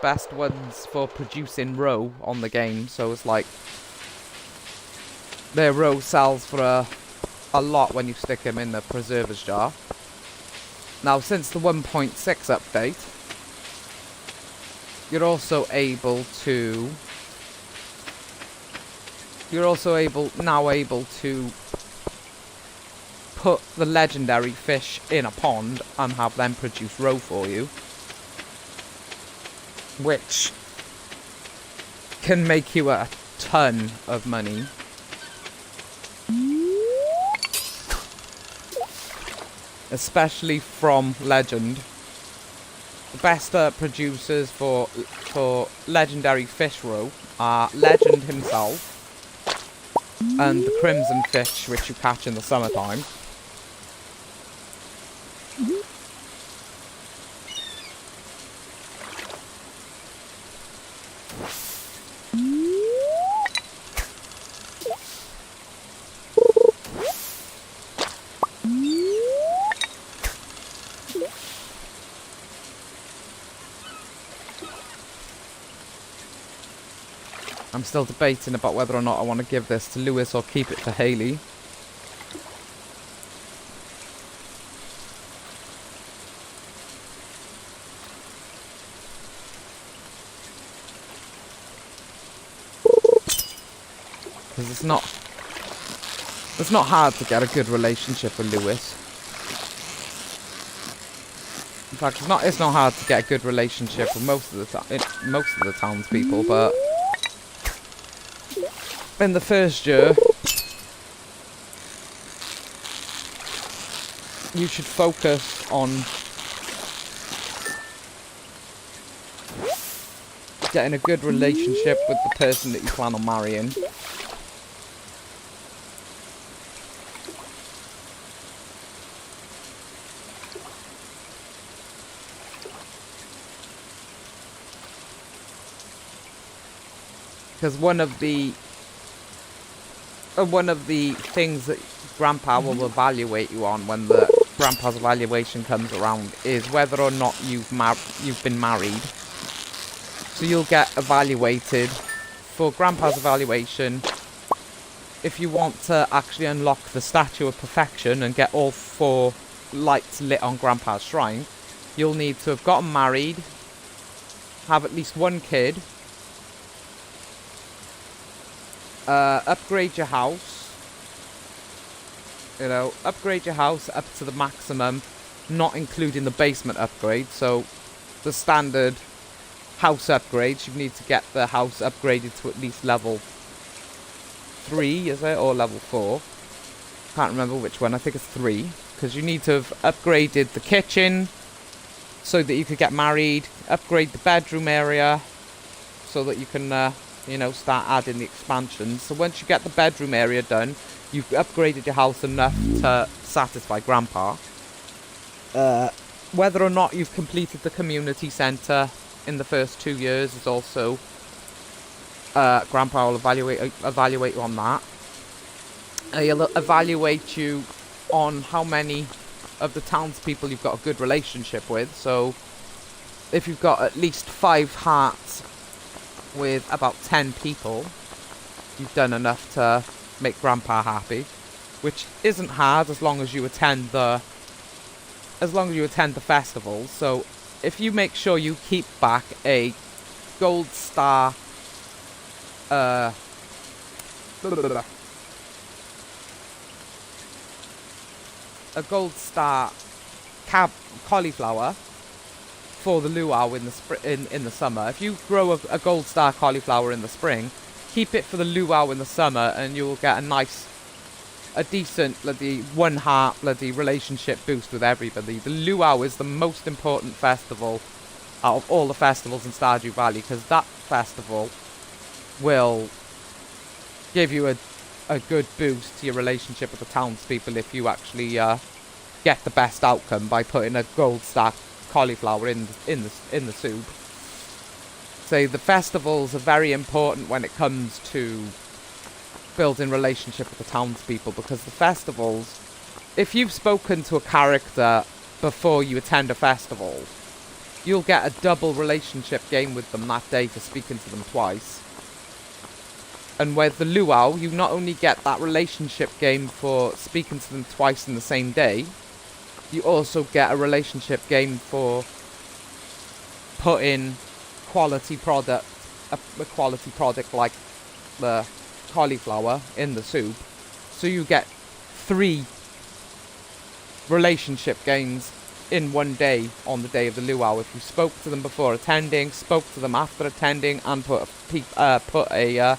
best ones for producing roe on the game. So it's like their roe sells for a lot when you stick them in the preserver's jar. Now, since the 1.6 update, you're also able to put the legendary fish in a pond and have them produce roe for you, which can make you a ton of money. Especially from legend. The best producers for legendary fish roe are Legend himself and the crimson fish, which you catch in the summertime. I'm still debating about whether or not I want to give this to Lewis or keep it for Haley. Because it's not hard to get a good relationship with Lewis. In fact, it's not hard to get a good relationship with most of the townspeople, but in the first year, you should focus on getting a good relationship with the person that you plan on marrying. Because one of the things that Grandpa will evaluate you on when the Grandpa's evaluation comes around is whether or not you've been married. So you'll get evaluated for Grandpa's evaluation. If you want to actually unlock the Statue of Perfection and get all 4 lights lit on Grandpa's shrine, you'll need to have gotten married, have at least 1 kid, upgrade your house, upgrade your house up to the maximum, not including the basement upgrade. So the standard house upgrades, you need to get the house upgraded to at least level 3, is it? Or level 4. Can't remember which one, I think it's 3. Because you need to have upgraded the kitchen so that you could get married, upgrade the bedroom area so that you can start adding the expansions. So once you get the bedroom area done, you've upgraded your house enough to satisfy Grandpa. Whether or not you've completed the community centre in the first 2 years is also Grandpa will evaluate you on that. He'll evaluate you on how many of the townspeople you've got a good relationship with. So if you've got at least 5 hearts with about 10 people, you've done enough to make Grandpa happy, which isn't hard as long as you attend the festivals. So if you make sure you keep back a gold star a gold star cauliflower for the luau in the summer. If you grow a gold star cauliflower in the spring, keep it for the luau in the summer, and you'll get a decent bloody 1 heart bloody relationship boost with everybody. The luau is the most important festival out of all the festivals in Stardew Valley, because that festival will give you a good boost to your relationship with the townspeople if you actually get the best outcome by putting a gold star cauliflower in the soup. So the festivals are very important when it comes to building relationship with the townspeople, because the festivals, if you've spoken to a character before you attend a festival, you'll get a double relationship game with them that day for speaking to them twice. And with the luau, you not only get that relationship game for speaking to them twice in the same day, you also get a relationship game for putting a quality product like the cauliflower in the soup. So you get 3 relationship games in one day on the day of the luau if you spoke to them before attending, spoke to them after attending, and put a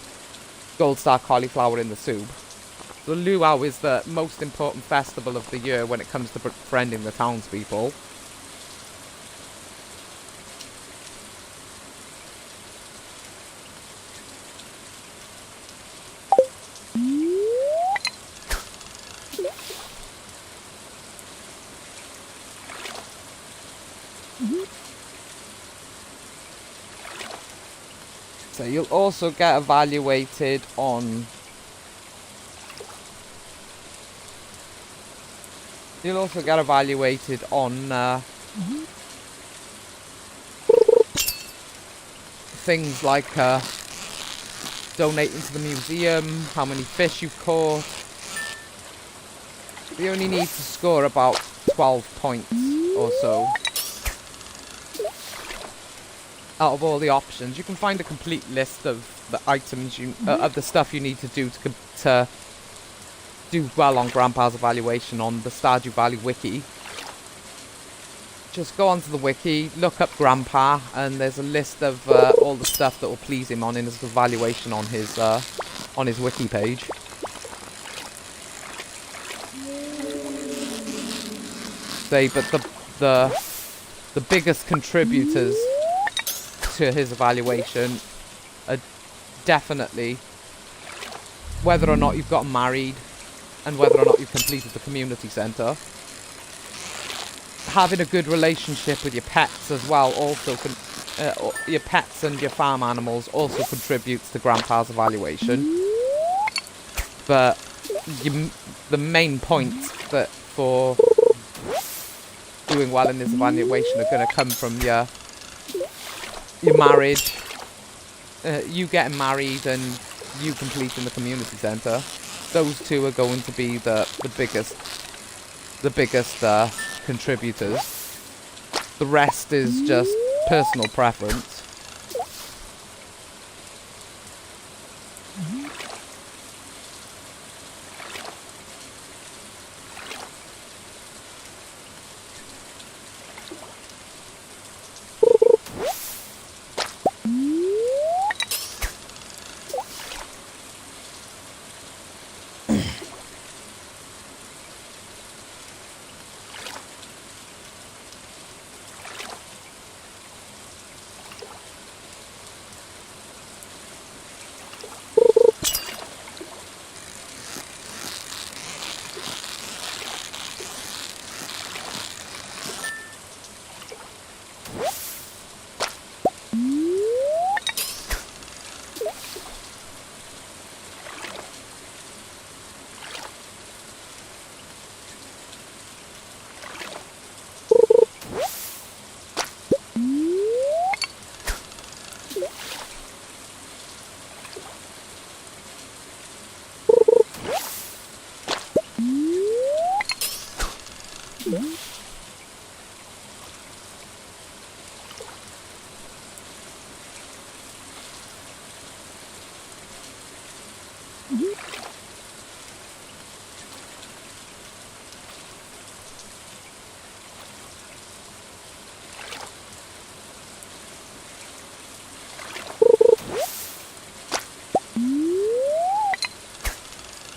gold star cauliflower in the soup. The luau is the most important festival of the year when it comes to befriending the townspeople. So you'll also get evaluated on... You'll also get evaluated on things like donating to the museum, how many fish you've caught. You only need to score about 12 points or so. Out of all the options, you can find a complete list of the items of the stuff you need to do to do well on Grandpa's evaluation on the Stardew Valley wiki. Just go onto the wiki, look up Grandpa, and there's a list of all the stuff that will please him on in his evaluation on his wiki page. But the biggest contributors to his evaluation are definitely whether or not you've gotten married and whether or not you've completed the community centre. Having a good relationship with your pets as well also your pets and your farm animals also contributes to Grandpa's evaluation. But the main points that for doing well in this evaluation are going to come from your marriage, you getting married and you completing the community centre. Those two are going to be the biggest contributors. The rest is just personal preference.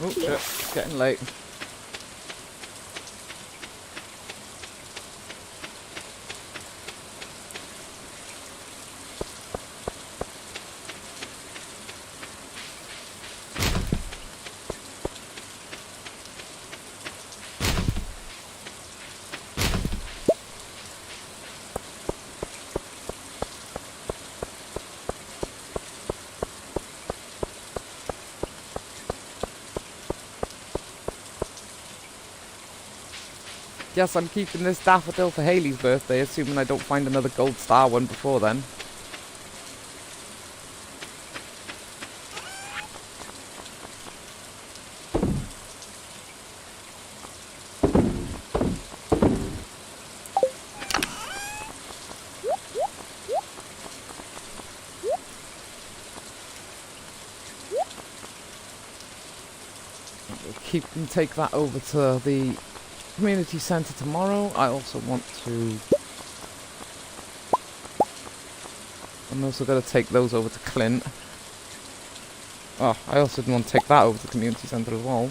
Oh shit, it's getting late. Yes, I'm keeping this daffodil for Haley's birthday, assuming I don't find another gold star one before then. We'll take that over to the community centre tomorrow. I also want to... I'm also going to take those over to Clint. Oh, I also want to take that over to the community centre as well.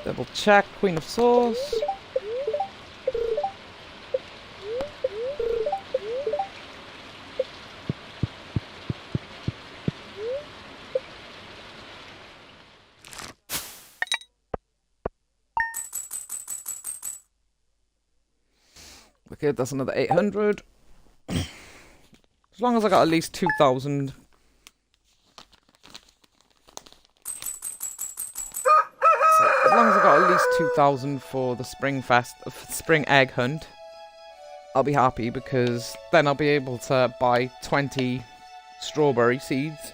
Double check, Queen of Swords. Okay, that's another 800. As long as I got at least 2,000. As long as I got at least 2,000 for the spring egg hunt, I'll be happy, because then I'll be able to buy 20 strawberry seeds.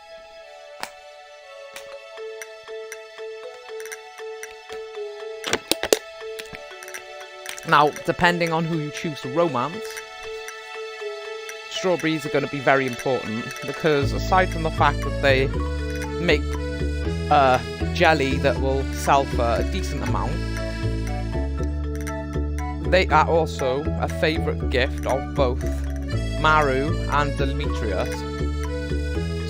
Now, depending on who you choose to romance, strawberries are going to be very important, because aside from the fact that they make jelly that will sell for a decent amount, they are also a favourite gift of both Maru and Demetrius.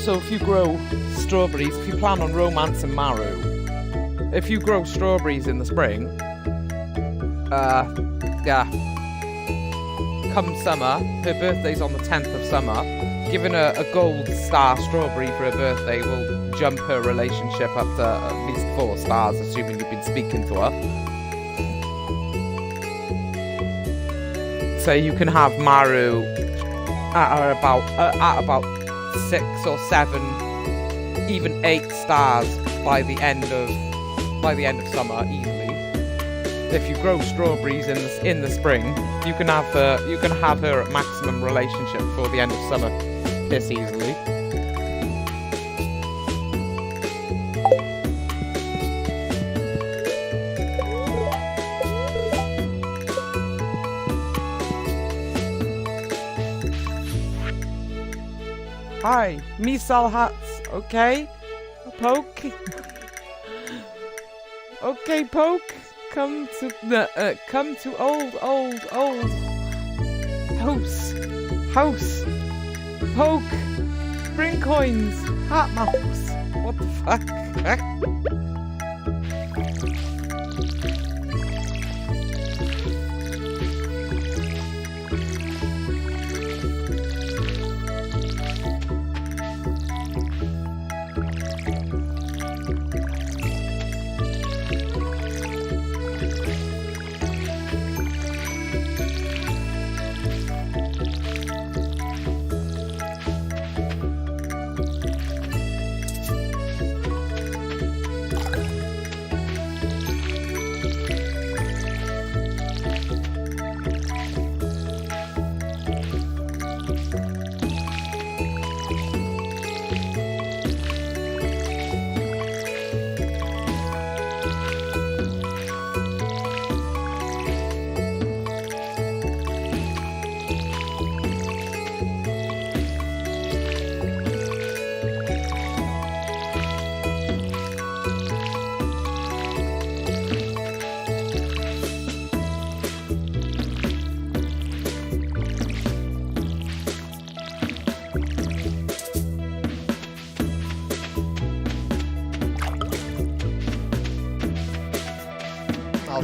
So if you grow strawberries, if you plan on romancing Maru, if you grow strawberries in the spring, yeah, come summer, her birthday's on the 10th of summer, giving her a gold star strawberry for her birthday will jump her relationship up to at least 4 stars, assuming you've been speaking to her. So you can have Maru at about 6 or 7, even 8 stars by the end of summer easily. If you grow strawberries in the spring, you can have her at maximum relationship for the end of summer this easily. Hi, me sell hats, okay? Poke. Okay, Poke. Come to old house. Poke. Spring coins. Hat mouse. What the fuck?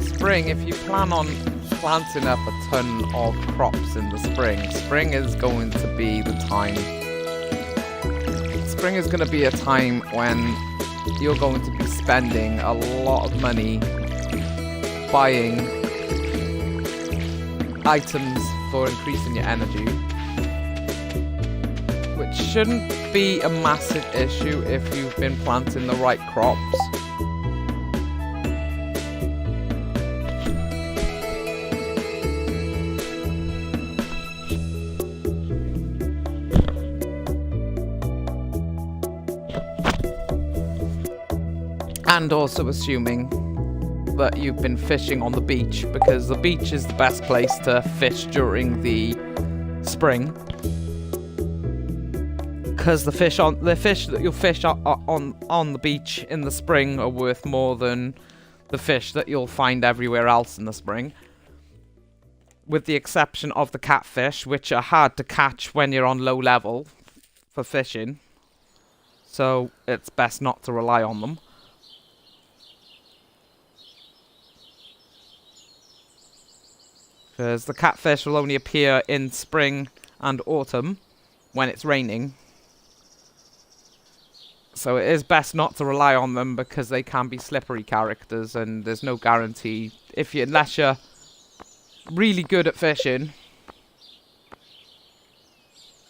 Spring, if you plan on planting up a ton of crops in the spring is going to be the time. Spring is going to be a time when you're going to be spending a lot of money buying items for increasing your energy, which shouldn't be a massive issue if you've been planting the right crops. And also assuming that you've been fishing on the beach, because the beach is the best place to fish during the spring. Because the fish that you'll fish on the beach in the spring are worth more than the fish that you'll find everywhere else in the spring. With the exception of the catfish, which are hard to catch when you're on low level for fishing. So it's best not to rely on them. Because the catfish will only appear in spring and autumn when it's raining. So it is best not to rely on them, because they can be slippery characters and there's no guarantee. Unless you're really good at fishing,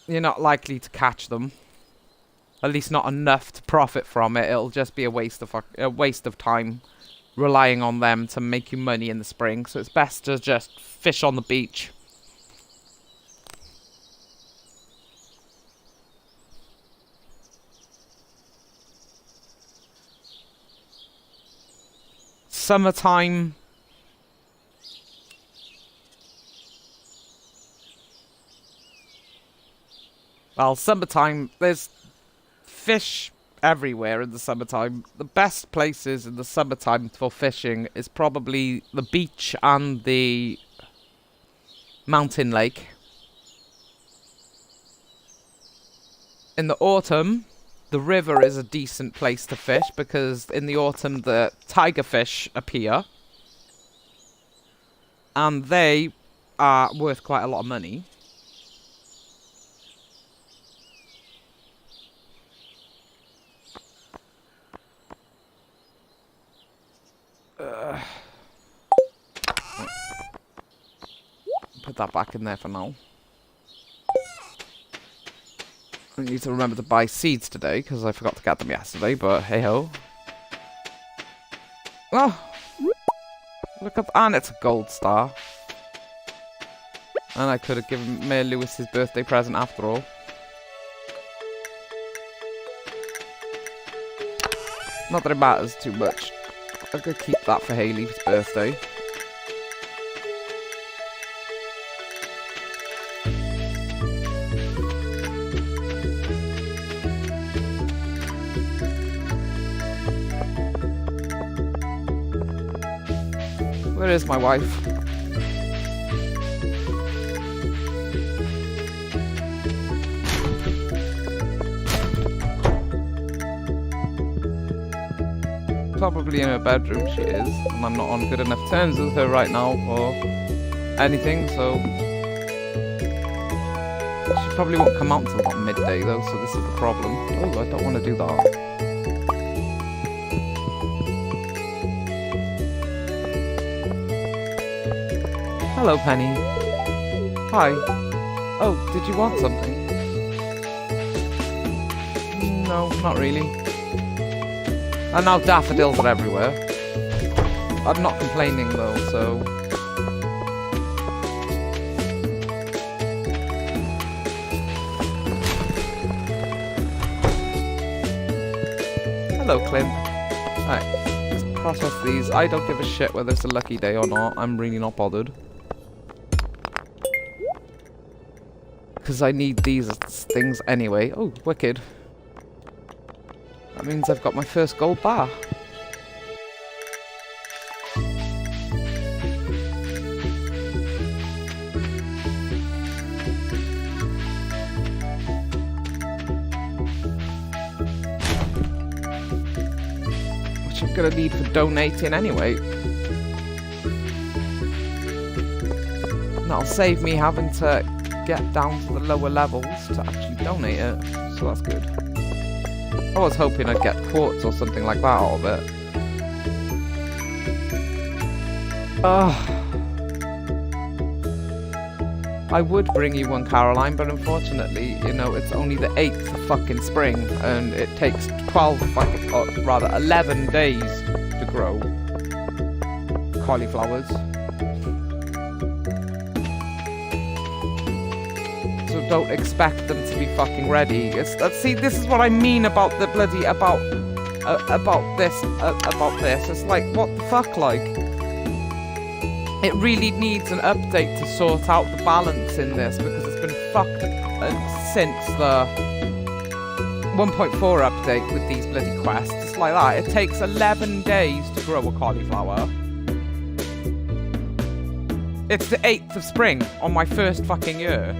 you're not likely to catch them. At least not enough to profit from it. It'll just be a waste of time relying on them to make you money in the spring. So it's best to just fish on the beach. Summertime. Well, summertime, there's fish everywhere in the summertime. The best places in the summertime for fishing is probably the beach and the mountain lake. In the autumn, the river is a decent place to fish because in the autumn the tiger fish appear. And they are worth quite a lot of money. Put that back in there for now. I need to remember to buy seeds today because I forgot to get them yesterday, but hey ho. Oh! Look up, and it's a gold star. And I could have given Mayor Lewis his birthday present after all. Not that it matters too much. I could keep that for Haley's birthday. Where is my wife? Probably in her bedroom she is, and I'm not on good enough terms with her right now or anything, so she probably won't come out until about midday though, so this is the problem. Oh, I don't want to do that. Hello, Penny. Hi. Oh, did you want something? No, not really. And now daffodils are everywhere. I'm not complaining though, so... Hello, Clint. Alright, let's process these. I don't give a shit whether it's a lucky day or not. I'm really not bothered. Because I need these things anyway. Oh, wicked. That means I've got my first gold bar. Which I'm gonna need for donating anyway. And that'll save me having to get down to the lower levels to actually donate it. So that's good. I was hoping I'd get quartz or something like that out of it. I would bring you one, Caroline, but unfortunately, you know, it's only the 8th of fucking spring, and it takes 11 days to grow cauliflowers. So don't expect them to be fucking ready. See, this is what I mean about the bloody about this. It's like, what the fuck, like? It really needs an update to sort out the balance in this because it's been fucked since the 1.4 update with these bloody quests. It's like that. It takes 11 days to grow a cauliflower. It's the 8th of spring on my first fucking year.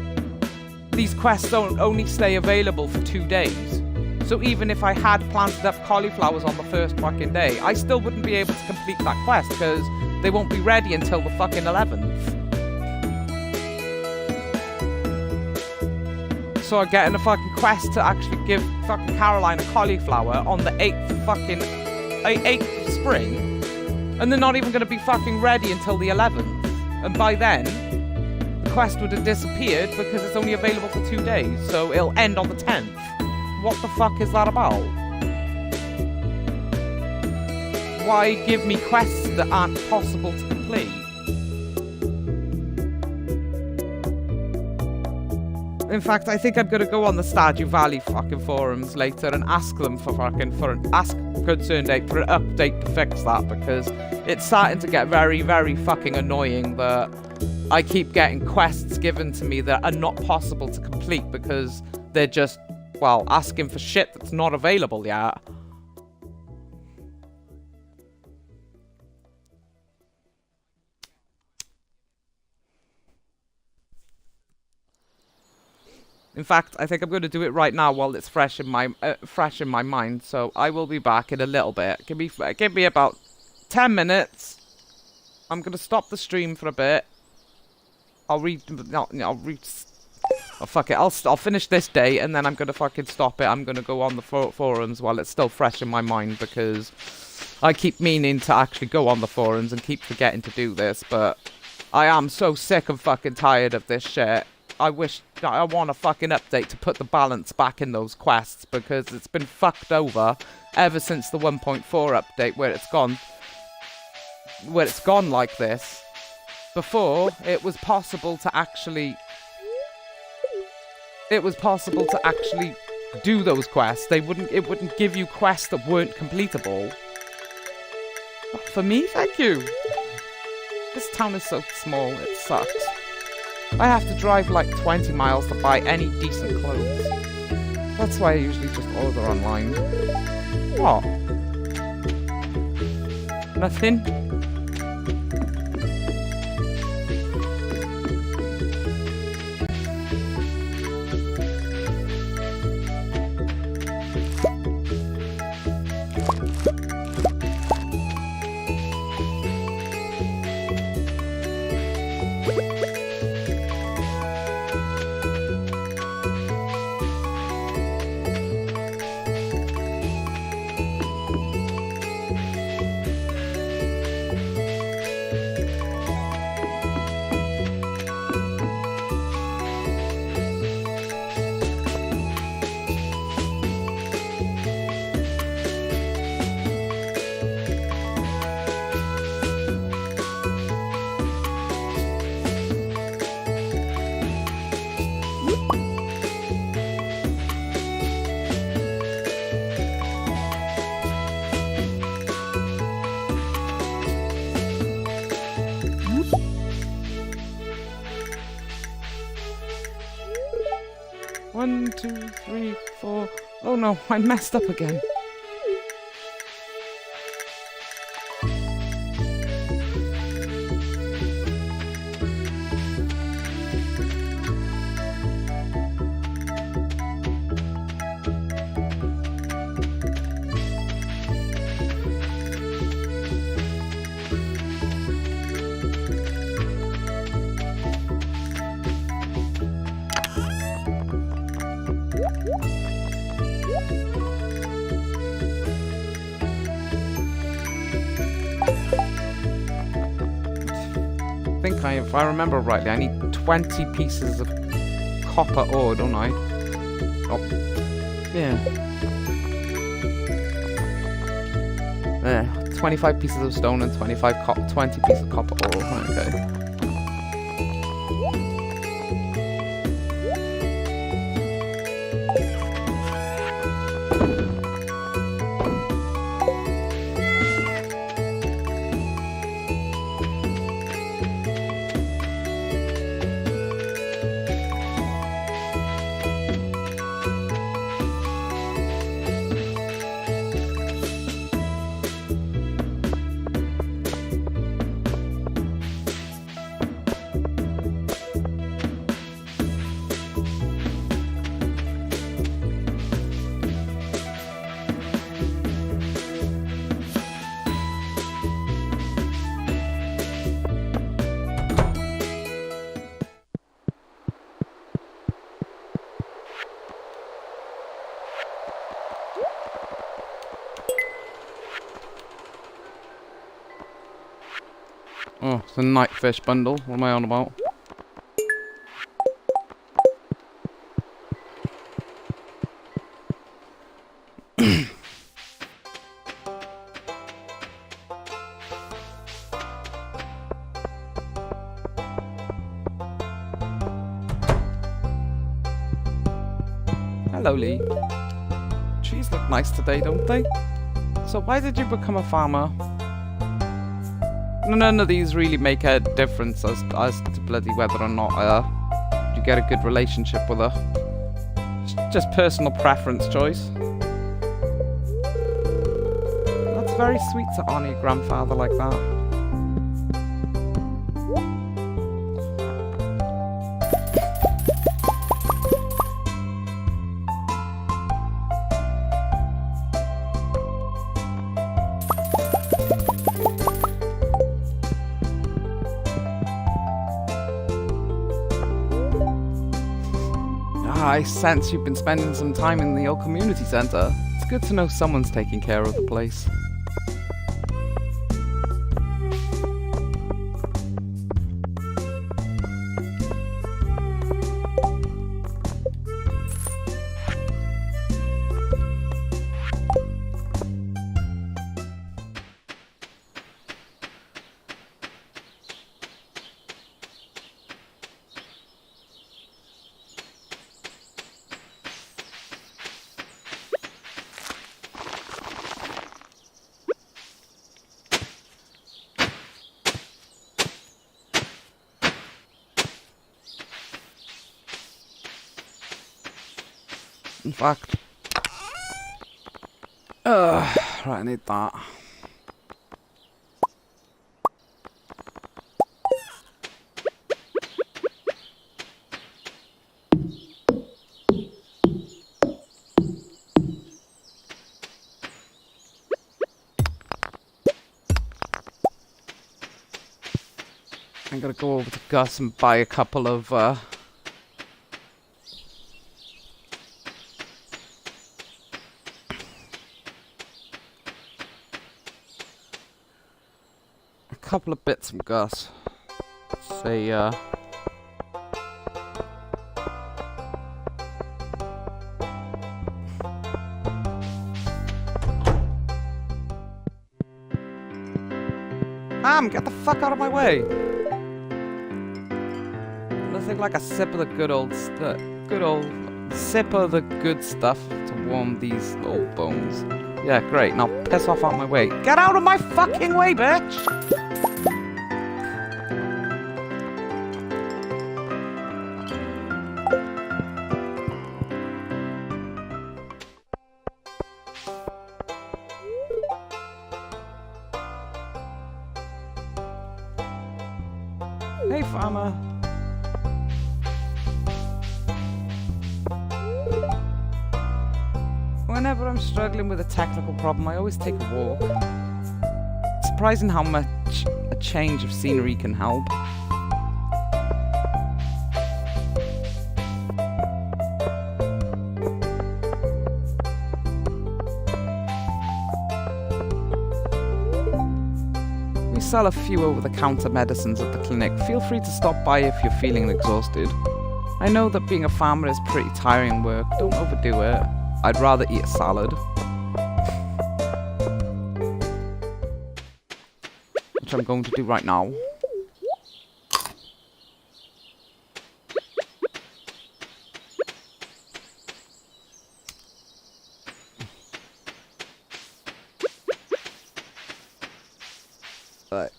These quests don't only stay available for 2 days. So even if I had planted up cauliflowers on the first fucking day, I still wouldn't be able to complete that quest because they won't be ready until the fucking 11th. So I'm getting a fucking quest to actually give fucking Caroline a cauliflower on the 8th of spring. And they're not even going to be fucking ready until the 11th. And by then, the quest would have disappeared because it's only available for 2 days, so it'll end on the 10th. What the fuck is that about? Why give me quests that aren't possible to complete? In fact, I think I'm gonna go on the Stardew Valley fucking forums later and ask them ask Concerned Ape for an update to fix that, because it's starting to get very, very fucking annoying that I keep getting quests given to me that are not possible to complete because they're just, well, asking for shit that's not available yet. In fact, I think I'm going to do it right now while it's fresh in my mind. So I will be back in a little bit. Give me about 10 minutes. I'm going to stop the stream for a bit. I'll fuck it. I'll finish this day and then I'm going to fucking stop it. I'm going to go on the forums while it's still fresh in my mind, because I keep meaning to actually go on the forums and keep forgetting to do this, but I am so sick and fucking tired of this shit. I want a fucking update to put the balance back in those quests, because it's been fucked over ever since the 1.4 update where it's gone like this. Before, it was possible to actually do those quests. It wouldn't give you quests that weren't completable. For me, thank you. This town is so small, it sucks. I have to drive like 20 miles to buy any decent clothes. That's why I usually just order online. What? Nothing? One, two, three, four. Oh no, I messed up again. If I remember rightly, I need 20 pieces of copper ore, don't I? Oh, yeah. 25 pieces of stone and 20 pieces of copper ore. Okay. Oh, it's a night fish bundle. What am I on about? Hello, Lee. Trees look nice today, don't they? So why did you become a farmer? None of these really make a difference as to bloody whether or not you get a good relationship with her. It's just personal preference choice. That's very sweet to honour your grandfather like that. I sense you've been spending some time in the old community centre. It's good to know someone's taking care of the place. In fact, right, I need that. I'm gonna go over to Gus and buy a couple of bits from Gus. Say, get the fuck out of my way! Nothing like a sip of the good old sip of the good stuff to warm these old bones. Yeah, great. Now piss off out of my way. Get out of my fucking way, bitch! Hey, farmer. Whenever I'm struggling with a technical problem, I always take a walk. It's surprising how much a change of scenery can help. We sell a few over-the-counter medicines at the clinic. Feel free to stop by if you're feeling exhausted. I know that being a farmer is pretty tiring work. Don't overdo it. I'd rather eat a salad. Which I'm going to do right now. Right.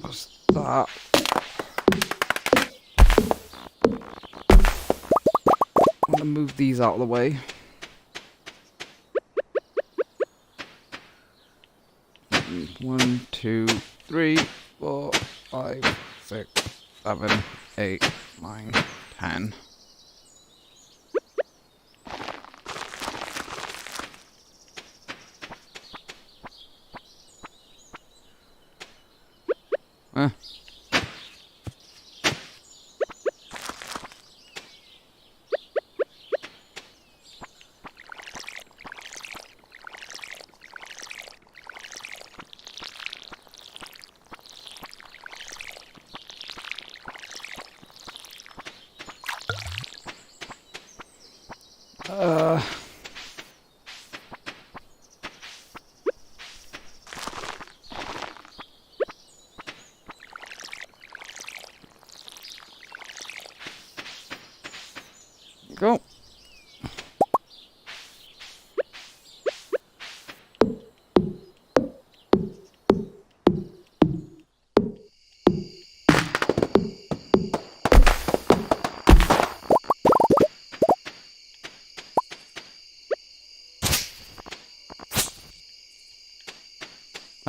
What's that? I'm gonna move these out of the way. One, two, 3, 4, 5, 6, 7, 8, 9, 10.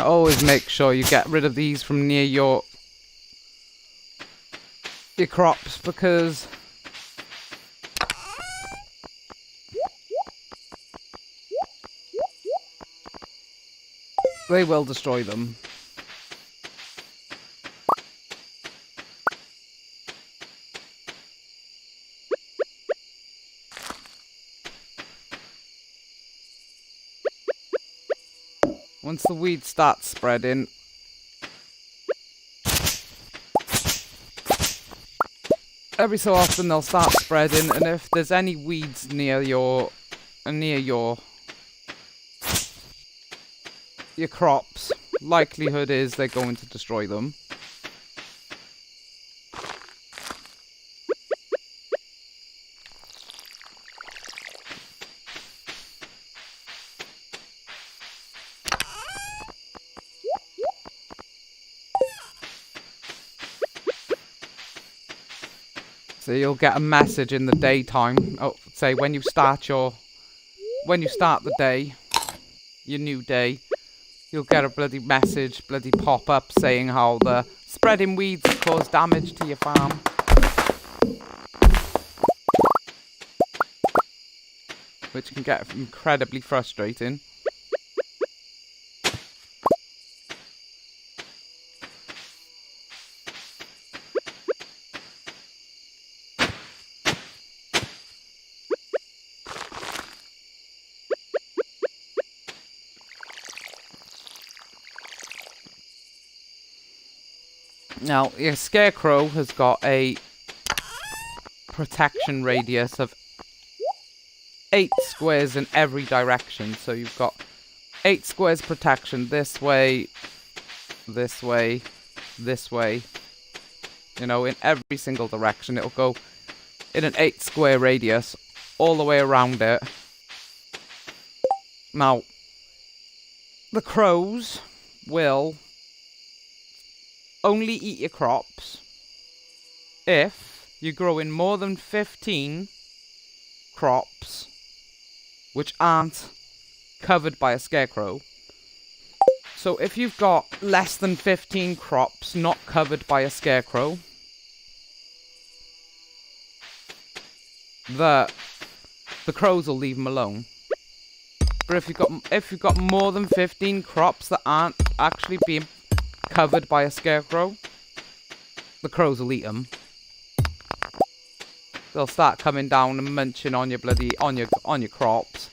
Always make sure you get rid of these from near your crops, because they will destroy them. Once the weeds start spreading, every so often they'll start spreading, and if there's any weeds near your crops, likelihood is they're going to destroy them. So you'll get a message in the daytime. Oh, say when you start the day, your new day, you'll get a bloody message, bloody pop up saying how the spreading weeds have caused damage to your farm. Which can get incredibly frustrating. Now, your scarecrow has got a protection radius of 8 squares in every direction. So you've got 8 squares protection this way, this way, this way. You know, in every single direction. It'll go in an 8 square radius all the way around it. Now, the crows will only eat your crops if you grow in more than 15 crops which aren't covered by a scarecrow. So if you've got less than 15 crops not covered by a scarecrow, the crows will leave them alone. But if you've got more than 15 crops that aren't actually being covered by a scarecrow, the crows will eat them. They'll start coming down and munching on your on your crops.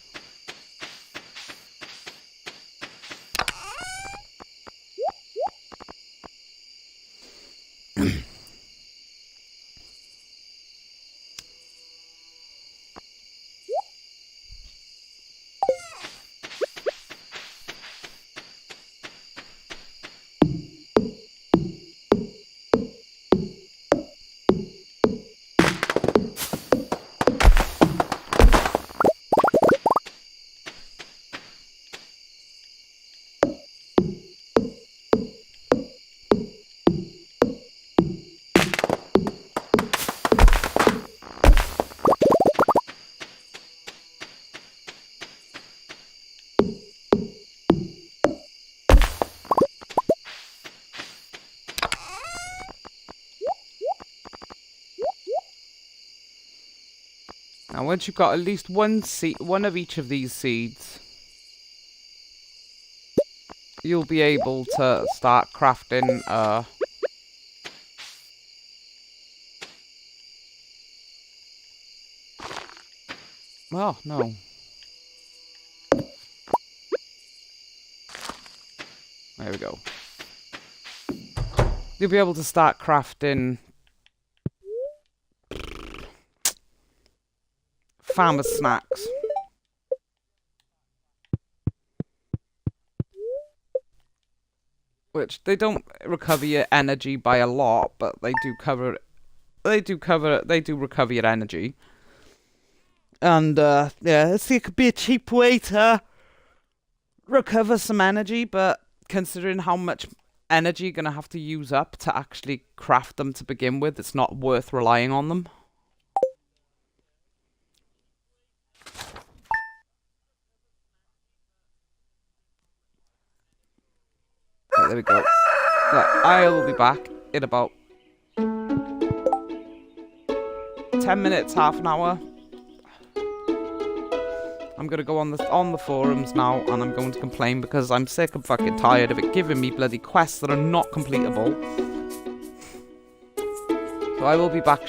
Now once you've got at least one of each of these seeds, you'll be able to start crafting oh, no. There we go. You'll be able to start crafting farmer's snacks. Which they don't recover your energy by a lot, but they do recover your energy. And yeah, it could be a cheap way to recover some energy, but considering how much energy you're gonna have to use up to actually craft them to begin with, it's not worth relying on them. Right, there we go. Right, I will be back in about 10 minutes, half an hour. I'm gonna go on the forums now, and I'm going to complain because I'm sick and fucking tired of it giving me bloody quests that are not completable. So I will be back